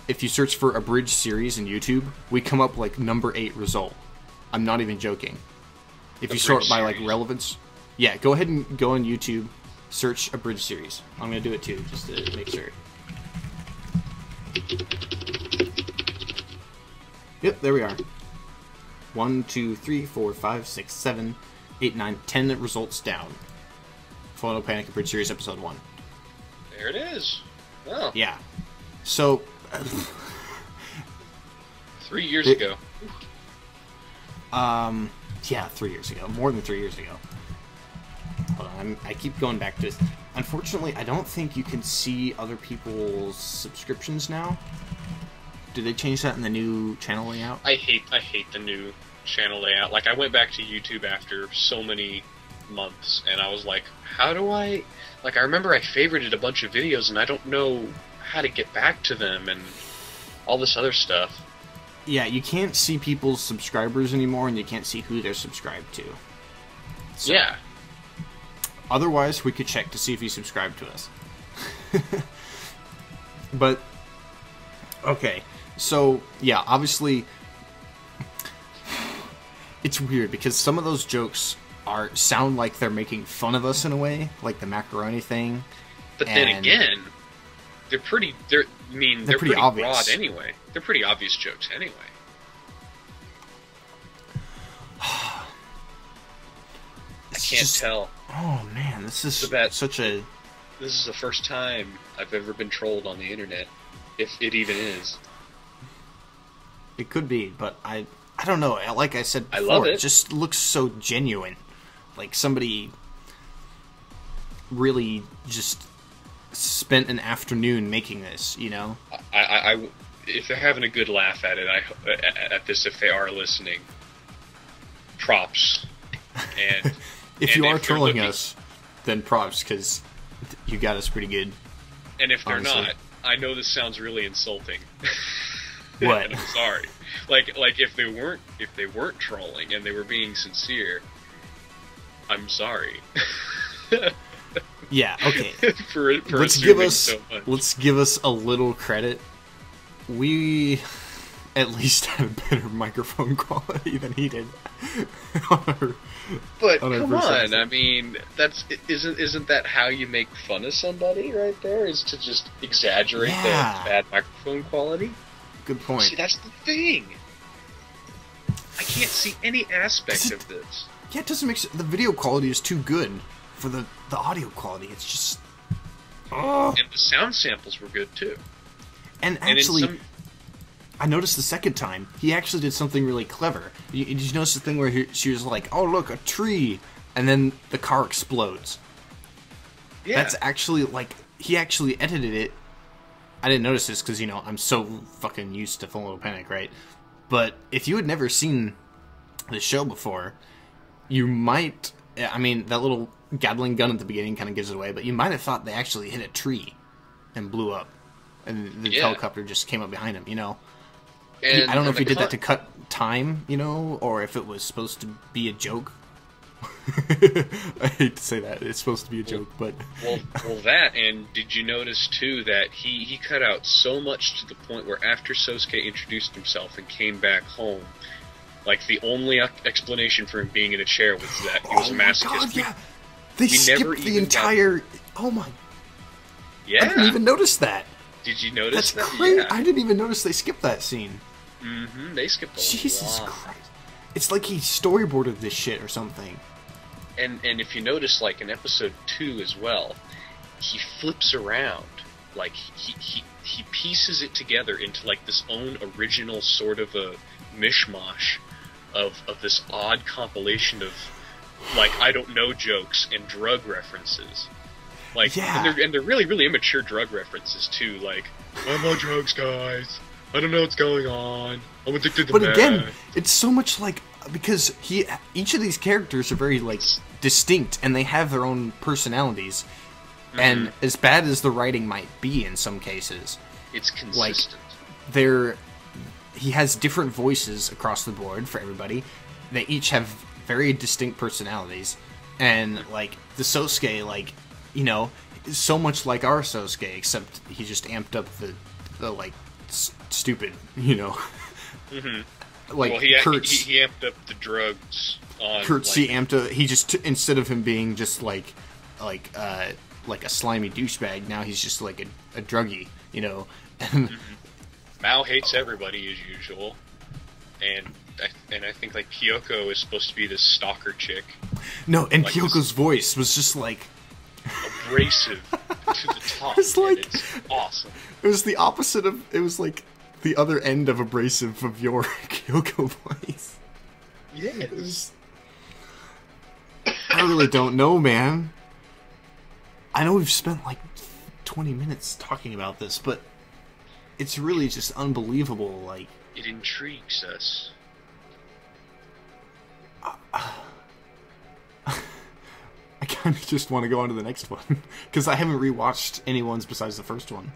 B: if you search for Abridged Series in YouTube, we come up like number 8 result. I'm not even joking. If you sort by like relevance, yeah, go ahead and go on YouTube, search Abridged Series. I'm gonna do it too, just to make sure. Yep, there we are. 1, 2, 3, 4, 5, 6, 7, 8, 9, 10 results down. Full Panic Abridged Series Episode 1.
C: There it is. Oh.
B: Yeah. So...
C: 3 years ago.
B: Yeah, 3 years ago. More than 3 years ago. Hold on, I keep going back to this. Unfortunately, I don't think you can see other people's subscriptions now. Did they change that in the new channel layout?
C: I hate the new channel layout. Like, I went back to YouTube after so many months, and I was like, how do I... Like, I remember I favorited a bunch of videos, and I don't know how to get back to them, and all this other stuff.
B: Yeah, you can't see people's subscribers anymore, and you can't see who they're subscribed to. So,
C: yeah.
B: Otherwise, we could check to see if you subscribe to us. But, okay. So, yeah, obviously, it's weird, because some of those jokes sound like they're making fun of us in a way, like the macaroni thing.
C: But then again, they're pretty obvious. Broad anyway. They're pretty obvious jokes anyway. I can't tell.
B: Oh man, this is such a...
C: This is the first time I've ever been trolled on the internet, if it even is.
B: It could be, but I don't know. Like I said before,
C: I love it.
B: It just looks so genuine. Like somebody really just spent an afternoon making this, you know?
C: If they're having a good laugh at it, if they are listening, props. And
B: if you are trolling us, then props, because you got us pretty good.
C: And if they're
B: honestly.
C: not, I know this sounds really insulting.
B: What?
C: And I'm sorry. Like if they weren't trolling and they were being sincere, I'm sorry.
B: Yeah, okay.
C: for
B: let's give us a little credit. We at least had a better microphone quality than he did.
C: But come on, I mean, isn't that how you make fun of somebody right there? Is to just exaggerate the bad microphone quality?
B: Good point.
C: See, that's the thing. I can't see any aspect of this.
B: Yeah, it doesn't make sense. The video quality is too good for the audio quality. It's just...
C: And the sound samples were good, too.
B: And actually, I noticed the second time, he actually did something really clever. Did you notice the thing where she was like, oh, look, a tree, and then the car explodes? Yeah. That's actually, like, he actually edited it. I didn't notice this because, you know, I'm so fucking used to Full Panic, right? But if you had never seen the show before, you might... I mean, that little Gatling gun at the beginning kind of gives it away, but you might have thought they actually hit a tree and blew up. And the helicopter just came up behind him, you know? I don't know if he did that to cut time, you know, or if it was supposed to be a joke. I hate to say that. It's supposed to be a joke, but...
C: Well, that, and did you notice, too, that he cut out so much to the point where after Sosuke introduced himself and came back home, like, the only explanation for him being in a chair was that he was a masochist.
B: God, yeah. They skipped the entire... Oh, my...
C: Yeah.
B: I didn't even notice that.
C: Did you notice that?
B: That's crazy.
C: Yeah.
B: I didn't even notice they skipped that scene.
C: Mm-hmm. They skipped a lot.
B: Jesus Christ. It's like he storyboarded this shit or something.
C: And if you notice, like, in episode 2 as well, he flips around. Like, he pieces it together into, like, this own original sort of a mishmash of this odd compilation of, like, I don't know jokes and drug references. Like,
B: yeah.
C: and they're really, really immature drug references, too. Like, I'm on drugs, guys. I don't know what's going on. I'm addicted to meth.
B: But again, it's so much like... Because each of these characters are very, like, distinct, and they have their own personalities. Mm-hmm. And as bad as the writing might be in some cases...
C: It's consistent.
B: Like, he has different voices across the board for everybody. They each have very distinct personalities. And, like, the Sosuke, like... you know, so much like our Sosuke, except he just amped up the like stupid, you know.
C: Mm-hmm.
B: Like
C: Well, he
B: Kurtz,
C: amped up the drugs on.
B: Kurtz,
C: like,
B: he amped up. He just instead of him being just like a slimy douchebag, now he's just like a druggie, you know. And
C: Mao hates everybody as usual, and I think like Kyoko is supposed to be this stalker chick.
B: no, and
C: like
B: Kyoko's voice was just like
C: abrasive to the top.
B: It's like-
C: and it's awesome.
B: it was the opposite of. It was like the other end of abrasive of your Kyoko voice.
C: Yes.
B: I really don't know, man. I know we've spent like 20 minutes talking about this, but it's really just unbelievable. Like,
C: It intrigues us.
B: I kind of just want to go on to the next one because I haven't rewatched any ones besides the first one,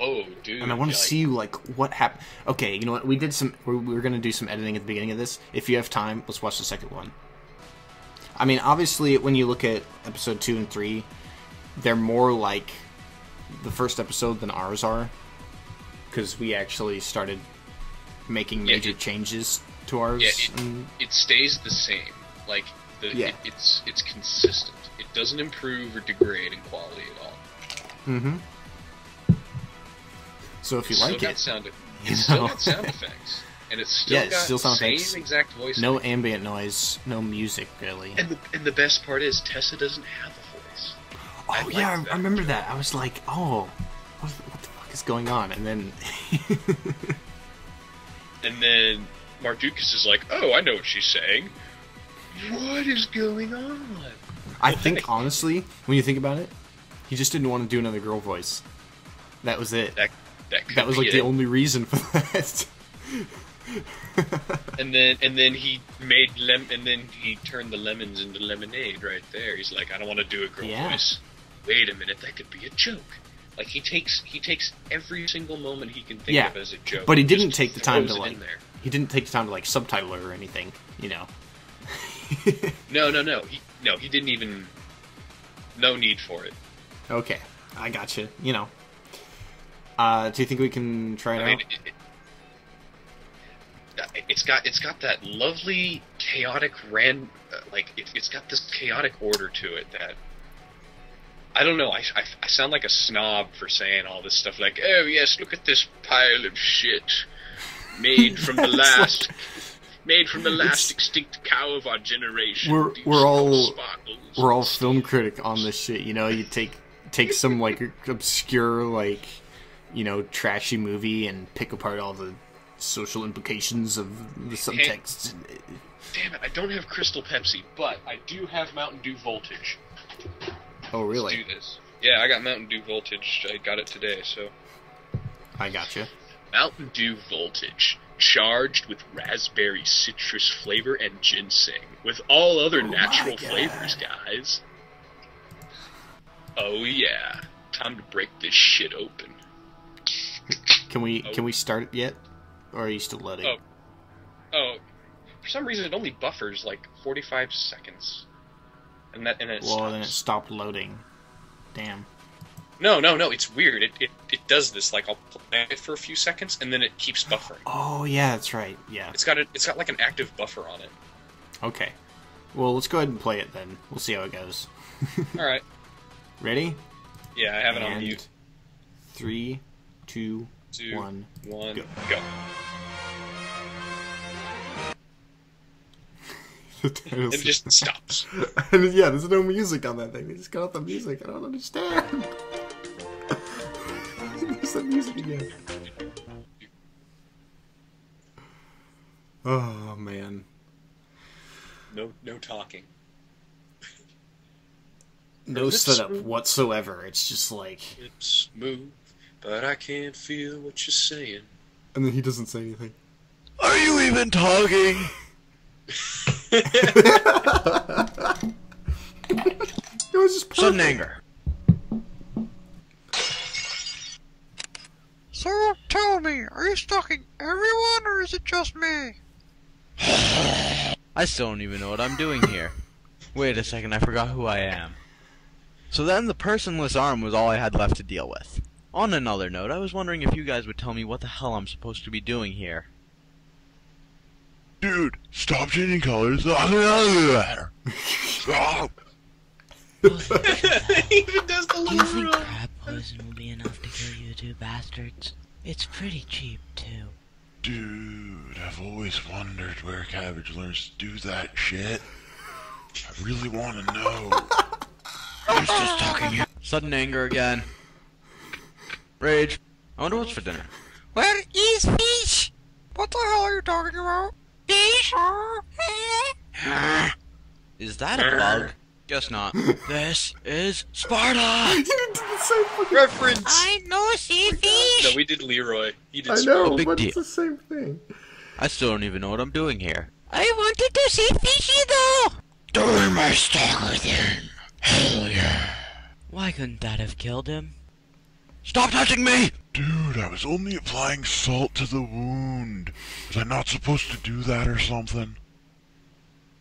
C: Oh, dude.
B: and I want to
C: like,
B: see like what happened. Okay, you know what? We did some. We were gonna do some editing at the beginning of this. If you have time, let's watch the second one. I mean, obviously, when you look at episode 2 and 3, they're more like the first episode than ours are, because we actually started making
C: Yeah,
B: major changes to ours.
C: Yeah,
B: and-
C: it stays the same. Like
B: Yeah.
C: it's consistent. It doesn't improve or degrade in quality at all.
B: Mm-hmm. So if you
C: It's
B: like
C: still
B: it,
C: got sound,
B: you
C: it's still
B: know.
C: got sound effects, and it's still
B: Yeah, it's
C: got
B: still sound
C: same
B: effects.
C: exact voice.
B: no
C: acting.
B: ambient noise, no music really.
C: And the best part is Tessa doesn't have a voice.
B: Oh
C: like
B: yeah,
C: that.
B: I remember that. I was like, oh, what the fuck is going on? And then,
C: And then Mardukas is like, "Oh, I know what she's saying. What is going on?"
B: I think honestly, when you think about it, he just didn't want to do another girl voice. That was it.
C: That
B: was
C: could
B: like
C: be
B: the
C: it.
B: only reason for that.
C: And then he made and then he turned the lemons into lemonade right there. He's like, I don't want to do a girl
B: Yeah.
C: voice. Wait a minute, that could be a joke. Like he takes every single moment he can think
B: Yeah,
C: of as a joke.
B: but he
C: and
B: didn't
C: just
B: take the time
C: throws
B: to
C: it
B: like.
C: in there.
B: He didn't take the time to like subtitle it or anything. You know.
C: No. He didn't even. No need for it.
B: Okay, I got you. You know. Do you think we can try it
C: I mean,
B: out?
C: it's got that lovely chaotic it's got this chaotic order to it that I don't know. I sound like a snob for saying all this stuff like, oh yes, look at this pile of shit made from the last extinct cow of our generation.
B: We're
C: These
B: all-
C: sparkles.
B: We're all film critic on this shit. You know, you take some like obscure like, you know, trashy movie and pick apart all the social implications of the subtext.
C: Damn it! I don't have Crystal Pepsi, but I do have Mountain Dew Voltage.
B: Oh
C: Let's
B: really?
C: do this. Yeah, I got Mountain Dew Voltage. I got it today, so.
B: I got you.
C: Mountain Dew Voltage, charged with raspberry citrus flavor and ginseng, with all other natural
B: God.
C: flavors, guys. Oh yeah, time to break this shit open.
B: Can we start it yet, or are you still loading?
C: Oh, for some reason it only buffers like 45 seconds, and then it
B: Well,
C: stops.
B: then it stopped loading. Damn.
C: No, it's weird. It does this. Like I'll play it for a few seconds, and then it keeps buffering.
B: Oh yeah, that's right. Yeah.
C: It's got like an active buffer on it.
B: Okay. Well, let's go ahead and play it then. We'll see how it goes.
C: All right.
B: Ready?
C: Yeah, I have it on
B: And
C: mute.
B: 3, 2,
C: 2,
B: 1.
C: 1,
B: go.
C: go.
B: The title's-
C: It just stops.
B: yeah, there's no music on that thing. They just cut off the music. I don't understand. There's the music again. Oh man.
C: No talking.
B: No
C: Lips
B: setup
C: move.
B: whatsoever. It's just like,
C: Lips move, but I can't feel what you're saying.
B: and then he doesn't say anything.
E: Are you even talking?
B: It was just perfect.
E: Sudden anger.
D: So, tell me, are you stalking everyone or is it just me?
E: I still don't even know what I'm doing here. Wait a second, I forgot who I am. So then the personless arm was all I had left to deal with. On another note, I was wondering if you guys would tell me what the hell I'm supposed to be doing here.
F: Dude, stop changing colors. Stop.
C: He even does the
G: Do you
C: little
G: think
C: roll.
G: crab poison will be enough to kill you two bastards? It's pretty cheap, too.
F: Dude, I've always wondered where Cabbage learns to do that shit. I really want to know.
E: He's just talking. Sudden anger again. Rage. I wonder what's for dinner.
D: Where is fish? What the hell are you talking about? Fish?
E: Is that a bug? Guess not. This is Sparta!
B: You did the same fucking
C: Reference!
D: I know sea fish.
C: No, we did Leroy. He did
B: I know,
E: big
B: but
E: deal.
B: it's the same thing.
E: I still don't even know what I'm doing here.
D: I wanted to see fishy though.
F: Doing my stalker thing. Hell yeah.
G: Why couldn't that have killed him?
E: Stop touching me!
F: Dude, I was only applying salt to the wound. Was I not supposed to do that or something?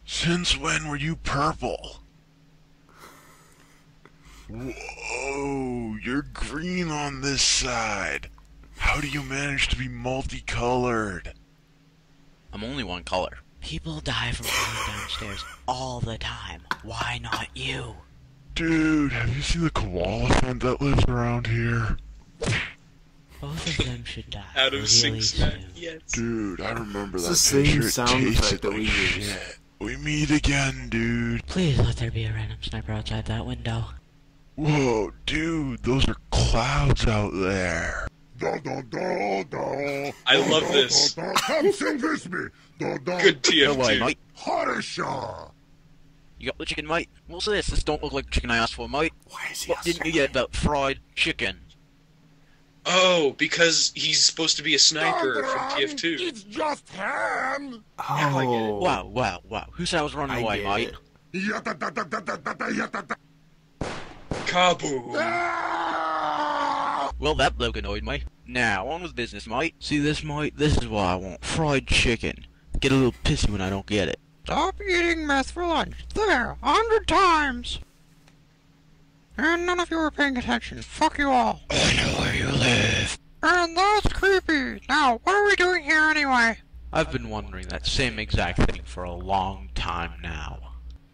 F: Since when were you purple? Whoa, you're green on this side. How do you manage to be multicolored?
E: I'm only one color.
G: People die from falling downstairs all the time. Why not you?
F: Dude, have you seen the koala friend that lives around here?
G: Both of them should die
C: Out of
G: really
C: sync snack,
G: soon.
C: yes.
F: Dude, I remember
B: It's
F: that
B: the same
F: picture. It
B: sound
F: tasted
B: effect that
F: like
B: we use.
F: shit. We meet again, dude.
G: Please let there be a random sniper outside that window.
F: Whoa, dude, those are clouds out there.
C: I love this.
F: Come sing this me.
C: Good
E: No way,
C: TF2.
E: mate.
F: Harsha.
E: You got the chicken, mate? What's this? This don't look like the chicken I asked for, mate.
B: Why is he
E: What didn't you get about fried chicken?
C: Oh, because he's supposed to be a sniper from TF2.
F: It's just ham.
B: Oh.
E: Wow, wow, wow. Who said I was running
B: I
E: away,
B: get
E: mate?
B: it.
C: Kaboom!
E: Well, that bloke annoyed me. Now, on with business, mate. See this, mate? This is what I want. Fried chicken. Get a little pissy when I don't get it.
D: Stop eating meth for lunch. There, 100 times. And none of you were paying attention. Fuck you all.
F: I know where you live.
D: And that's creepy. Now, what are we doing here anyway?
E: I've been wondering that same exact thing for a long time now.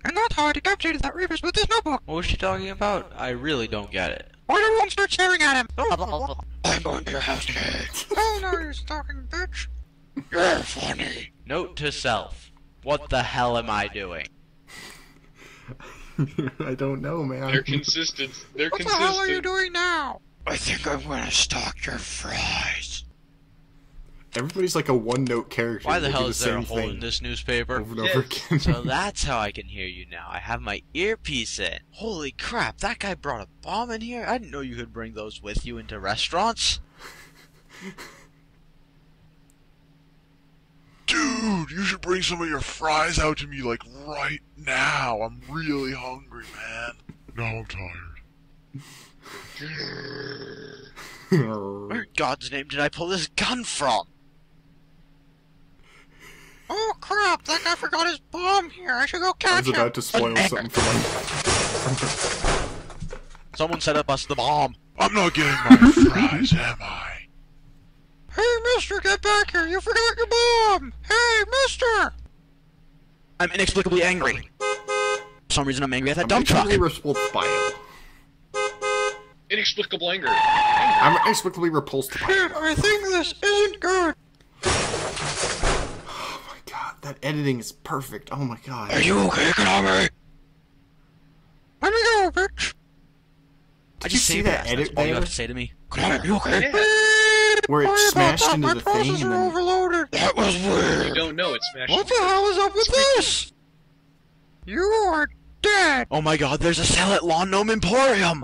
D: And that's how I decapitated that rapist with this notebook.
E: What was she talking about? I really don't get it.
D: Why did everyone start staring at him?
F: I'm going to your house, kid.
D: Hell no, you stalking bitch.
F: You're funny.
E: Note to self. What the hell am I doing?
B: I don't know, man.
C: They're consistent. They're
D: What the
C: consistent.
D: hell are you doing now?
F: I think I'm gonna stalk your fries.
B: Everybody's like a one-note character.
E: Why the
B: They do
E: hell is there a
B: same
E: hole
B: thing
E: in this newspaper?
B: over and over again?
E: So that's how I can hear you now. I have my earpiece in. Holy crap, that guy brought a bomb in here? I didn't know you could bring those with you into restaurants.
F: Dude, you should bring some of your fries out to me, like, right now. I'm really hungry, man. Now I'm tired.
E: Where in God's name did I pull this gun from?
D: Oh crap, that guy forgot his bomb here. I should go
B: I
D: catch
B: was
D: him.
B: about to spoil something for my...
E: Someone set up us the bomb.
F: I'm not getting my fries, am I?
D: Hey mister, get back here. You forgot your bomb. Hey mister.
E: I'm inexplicably angry. For some reason I'm angry at that dump truck.
B: repulsed by it.
C: Inexplicable anger.
B: I'm inexplicably repulsed by it.
D: Shit, I think this isn't good.
B: Oh my god, that editing is perfect. Oh my god.
F: Are you okay, Konami?
D: Let me go, bitch.
B: Did you see that edit
E: That's all you
B: there?
E: have to say to me.
F: Konami, are you okay?
C: Yeah.
B: Where it
D: Sorry about
B: smashed
D: that.
B: into
D: My
B: the thing and
D: processor
B: then...
D: overloaded.
F: That was
C: You
F: weird.
C: don't know it's smashed.
D: What the hell is up with this? You are dead.
E: Oh my god, there's a sale at Lawn Gnome Emporium!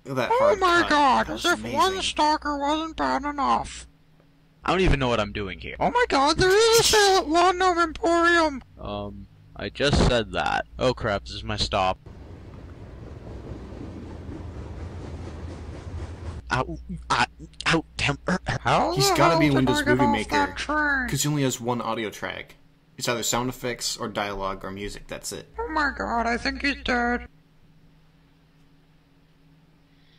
B: Look at that
D: Oh
B: hard
D: my
B: cut.
D: god,
B: That
D: as
B: was
D: if
B: amazing.
D: one stalker wasn't bad enough.
E: I don't even know what I'm doing here.
D: Oh my god, there is a sale at Lawn Gnome Emporium.
E: I just said that. Oh crap, this is my stop. Ow, ow, temper.
D: How
B: He's
D: the
B: gotta
D: hell
B: be
D: did
B: Windows
D: I get
B: Movie
D: off
B: Maker.
D: that train?
B: Because he only has one audio track. It's either sound effects or dialogue or music, that's it.
D: Oh my god, I think he's dead.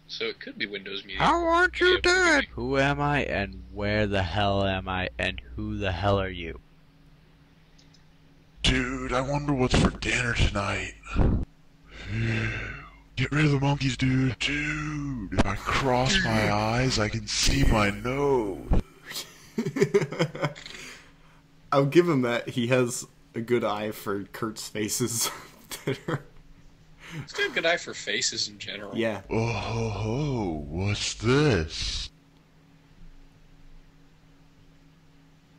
C: so it could be Windows Media.
D: How aren't you dead?
E: Who am I, and where the hell am I, and who the hell are you?
F: Dude, I wonder what's for dinner tonight. Get rid of the monkeys, dude. Dude, if I cross my eyes, I can see my nose.
B: I'll give him that. He has a good eye for Kurt's faces.
C: He's got a good eye for faces in general.
B: Yeah.
F: Oh, ho, ho, what's this?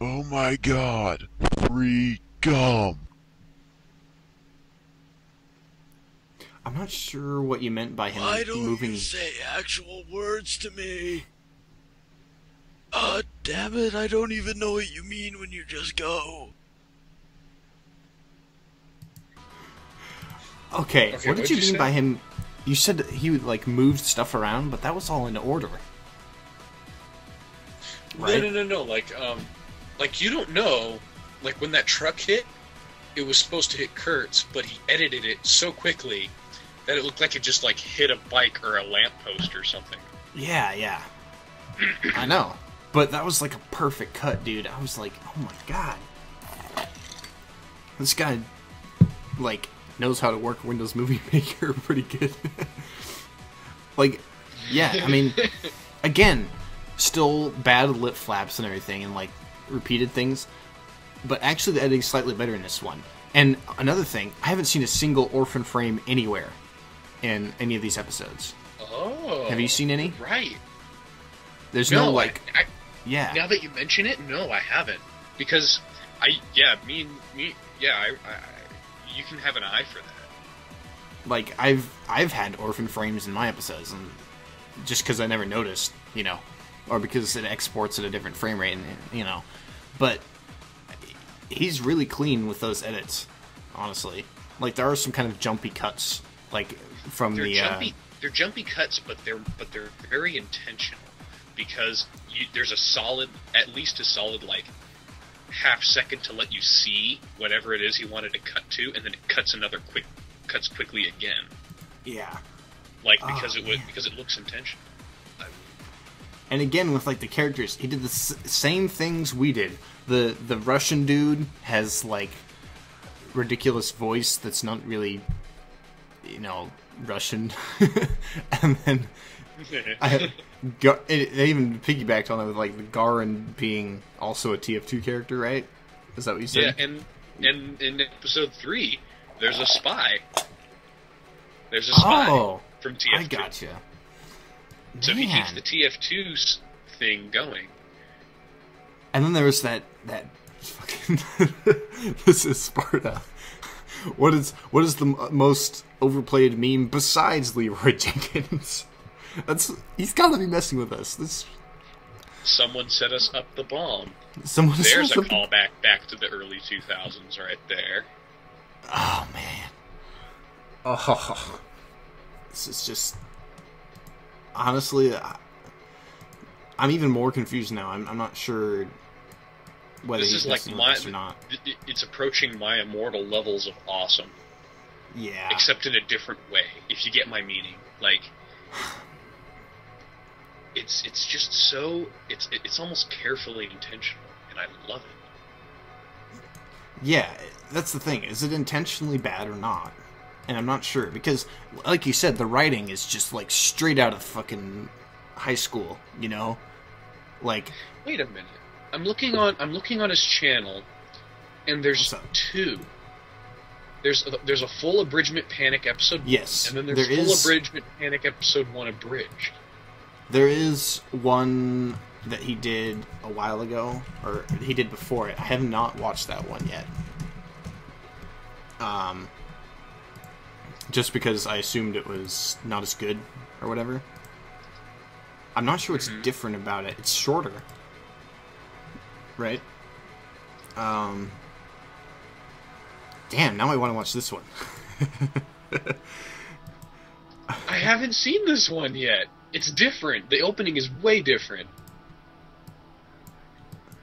F: Oh my god, free gum.
B: I'm not sure what you meant by him moving.
E: say actual words to me? Damn it, I don't even know what you mean when you just go.
B: Okay, what did
C: what'd
B: you
C: you
B: mean
C: say?
B: by him? You said that he like moved stuff around, but that was all in order. Right?
C: No. Like you don't know. Like when that truck hit, it was supposed to hit Kurt's, but he edited it so quickly that it looked like it just like hit a bike or a lamppost or something.
B: Yeah. I know. But that was like a perfect cut, dude. I was like, oh my god. This guy, like, knows how to work Windows Movie Maker pretty good. Like, yeah, I mean, again, still bad lip flaps and everything and, like, repeated things. But actually the editing's slightly better in this one. And another thing, I haven't seen a single orphan frame anywhere in any of these episodes.
C: Oh.
B: Have you seen any?
C: Right.
B: There's no, like...
C: I,
B: yeah.
C: Now that you mention it, no, I haven't. Because you can have an eye for that.
B: Like, I've had orphan frames in my episodes, and just because I never noticed, you know, or because it exports at a different frame rate, and, you know, but he's really clean with those edits, honestly. Like, there are some kind of jumpy cuts, like from
C: They're jumpy cuts, but they're very intentional because there's at least a solid like half second to let you see whatever it is he wanted to cut to, and then it cuts quickly again.
B: Yeah.
C: Like because it looks intentional.
B: And again, with like the characters, he did the same things we did. The Russian dude has like ridiculous voice that's not really, you know, Russian. And then they even piggybacked on it with like the Garin being also a TF2 character, right? Is that what you said?
C: Yeah, and in episode 3, there's a spy. There's a spy from TF2.
B: I gotcha.
C: So he keeps the TF2 thing going.
B: And then there was that fucking this is Sparta. What is the most overplayed meme besides Leroy Jenkins? He's got to be messing with us.
C: Someone set us up the bomb.
B: There's
C: a callback back to the early 2000s right there.
B: Oh man. Oh, this is just honestly. I'm even more confused now. I'm not sure whether
C: this
B: he's
C: is like
B: messing with us or not.
C: It's approaching my immortal levels of awesome.
B: Yeah.
C: Except in a different way, if you get my meaning. Like, it's just so it's almost carefully intentional, and I love it.
B: Yeah, that's the thing. Is it intentionally bad or not? And I'm not sure because, like you said, the writing is just like straight out of fucking high school. You know, like.
C: Wait a minute. I'm looking on his channel, and there's two. There's a full Abridgement Panic episode 1,
B: yes,
C: and then there's full Abridgement Panic episode 1 abridged.
B: There is one that he did a while ago, or he did before it. I have not watched that one yet. Just because I assumed it was not as good, or whatever. I'm not sure what's different about it. It's shorter. Right? Damn, now I want to watch this one.
C: I haven't seen this one yet. It's different. The opening is way different.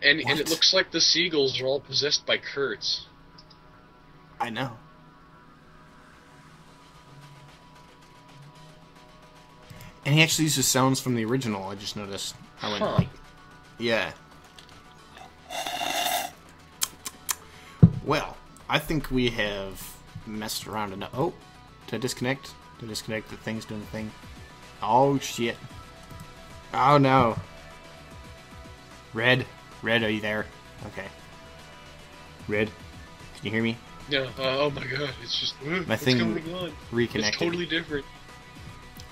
C: And it looks like the seagulls are all possessed by Kurtz.
B: I know. And he actually uses sounds from the original, I just noticed. I went like... Yeah. Well, I think we have messed around enough. Oh, to disconnect? To disconnect, the thing's doing the thing. Oh, shit. Oh, no. Red? Red, are you there? Okay. Red? Can you hear me?
C: Yeah, oh my god, it's just...
B: My thing
C: going on?
B: reconnected.
C: It's totally different.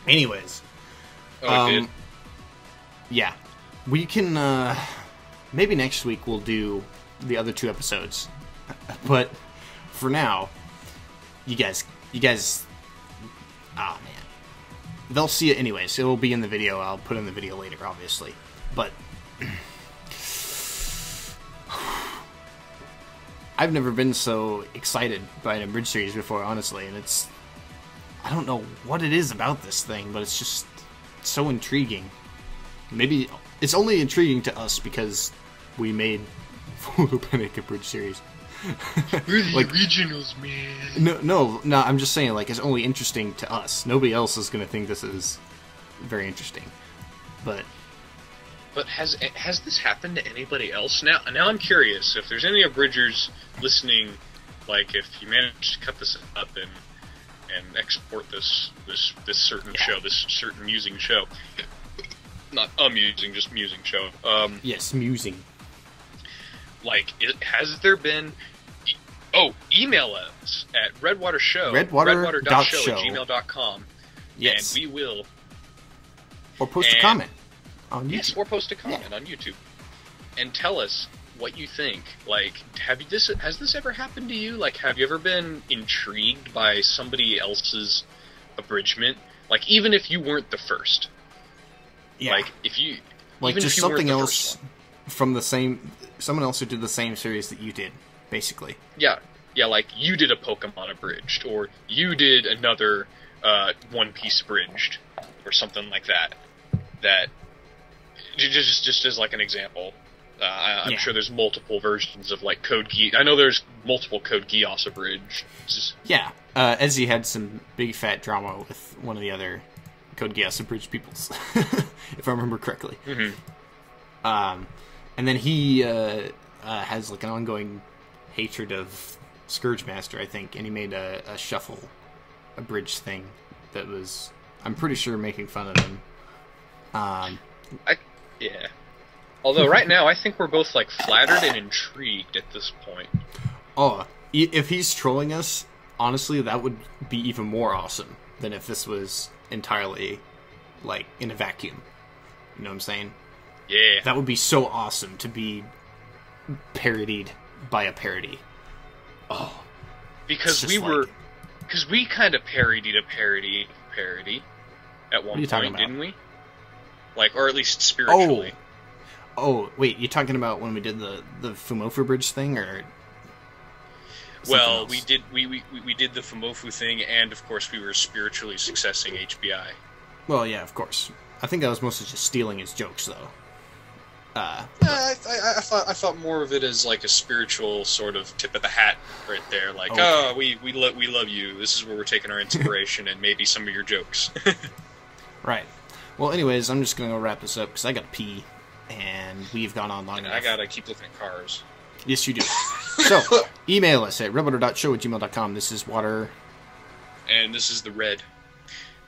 B: Anyways.
C: Oh, it did?
B: Yeah. We can, maybe next week we'll do the other 2 episodes. But, for now, you guys... Ah, man. They'll see it anyways. It will be in the video. I'll put in the video later, obviously. But... I've never been so excited by an Abridged series before, honestly, and it's... I don't know what it is about this thing, but it's just so intriguing. Maybe it's only intriguing to us because we made Full Panic Abridged series.
C: We're the
B: like,
C: originals, man.
B: No, I'm just saying, like, it's only interesting to us. Nobody else is going to think this is very interesting. But
C: has this happened to anybody else? Now I'm curious if there's any Abridgers listening. Like, if you manage to cut this up and export this certain show, this certain musing show, not amusing, just musing show.
B: Yes, musing.
C: Like, has there been? Oh, email us at redwater.show @gmail.com.
B: Yes,
C: and we will.
B: Or post a comment on YouTube.
C: Yes, or post a comment on YouTube, and tell us what you think. Like, has this ever happened to you? Like, have you ever been intrigued by somebody else's abridgment? Like, even if you weren't the first.
B: Yeah.
C: Like, if you...
B: Like,
C: even
B: just
C: if you
B: something
C: weren't the
B: else
C: first one.
B: from the same... Someone else who did the same series that you did, basically.
C: Yeah, like, you did a Pokemon abridged, or you did another One Piece abridged, or something like that. That... Just as, like, an example... I'm sure there's multiple versions of, like, Code Geass. I know there's multiple Code Geass abridged.
B: Yeah, Ezzy had some big fat drama with one of the other Code Geass abridged peoples, if I remember correctly.
C: Mm-hmm.
B: And then he has, like, an ongoing hatred of Scourge Master, I think, and he made a shuffle abridged thing that was, I'm pretty sure, making fun of him.
C: Yeah. Although right now, I think we're both, like, flattered and intrigued at this point.
B: Oh, if he's trolling us, honestly, that would be even more awesome than if this was entirely, like, in a vacuum. You know what I'm saying?
C: Yeah.
B: That would be so awesome to be parodied by a parody. Oh.
C: Because we kind of parodied a parody at one point, didn't we? Like, or at least spiritually.
B: Oh, wait, you're talking about when we did the Fumofu Bridge thing, or?
C: Well, we did the Fumofu thing, and of course we were spiritually successing HBI.
B: Well, yeah, of course. I think that was mostly just stealing his jokes, though.
C: I thought more of it as like a spiritual sort of tip of the hat right there. Like, okay. we love you. This is where we're taking our inspiration and maybe some of your jokes.
B: Right. Well, anyways, I'm just gonna go wrap this up because I gotta pee. And we've gone on long enough.
C: I gotta keep looking at cars.
B: Yes, you do. So, email us at redwater.show @gmail.com. This is Water.
C: And this is the Red.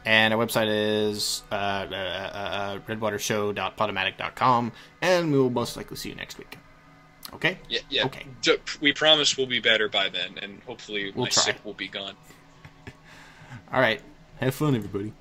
B: And our website is redwatershow.podomatic.com. And we will most likely see you next week. Okay?
C: Yeah.
B: Okay.
C: We promise we'll be better by then, and hopefully my sick will be gone.
B: All right. Have fun, everybody.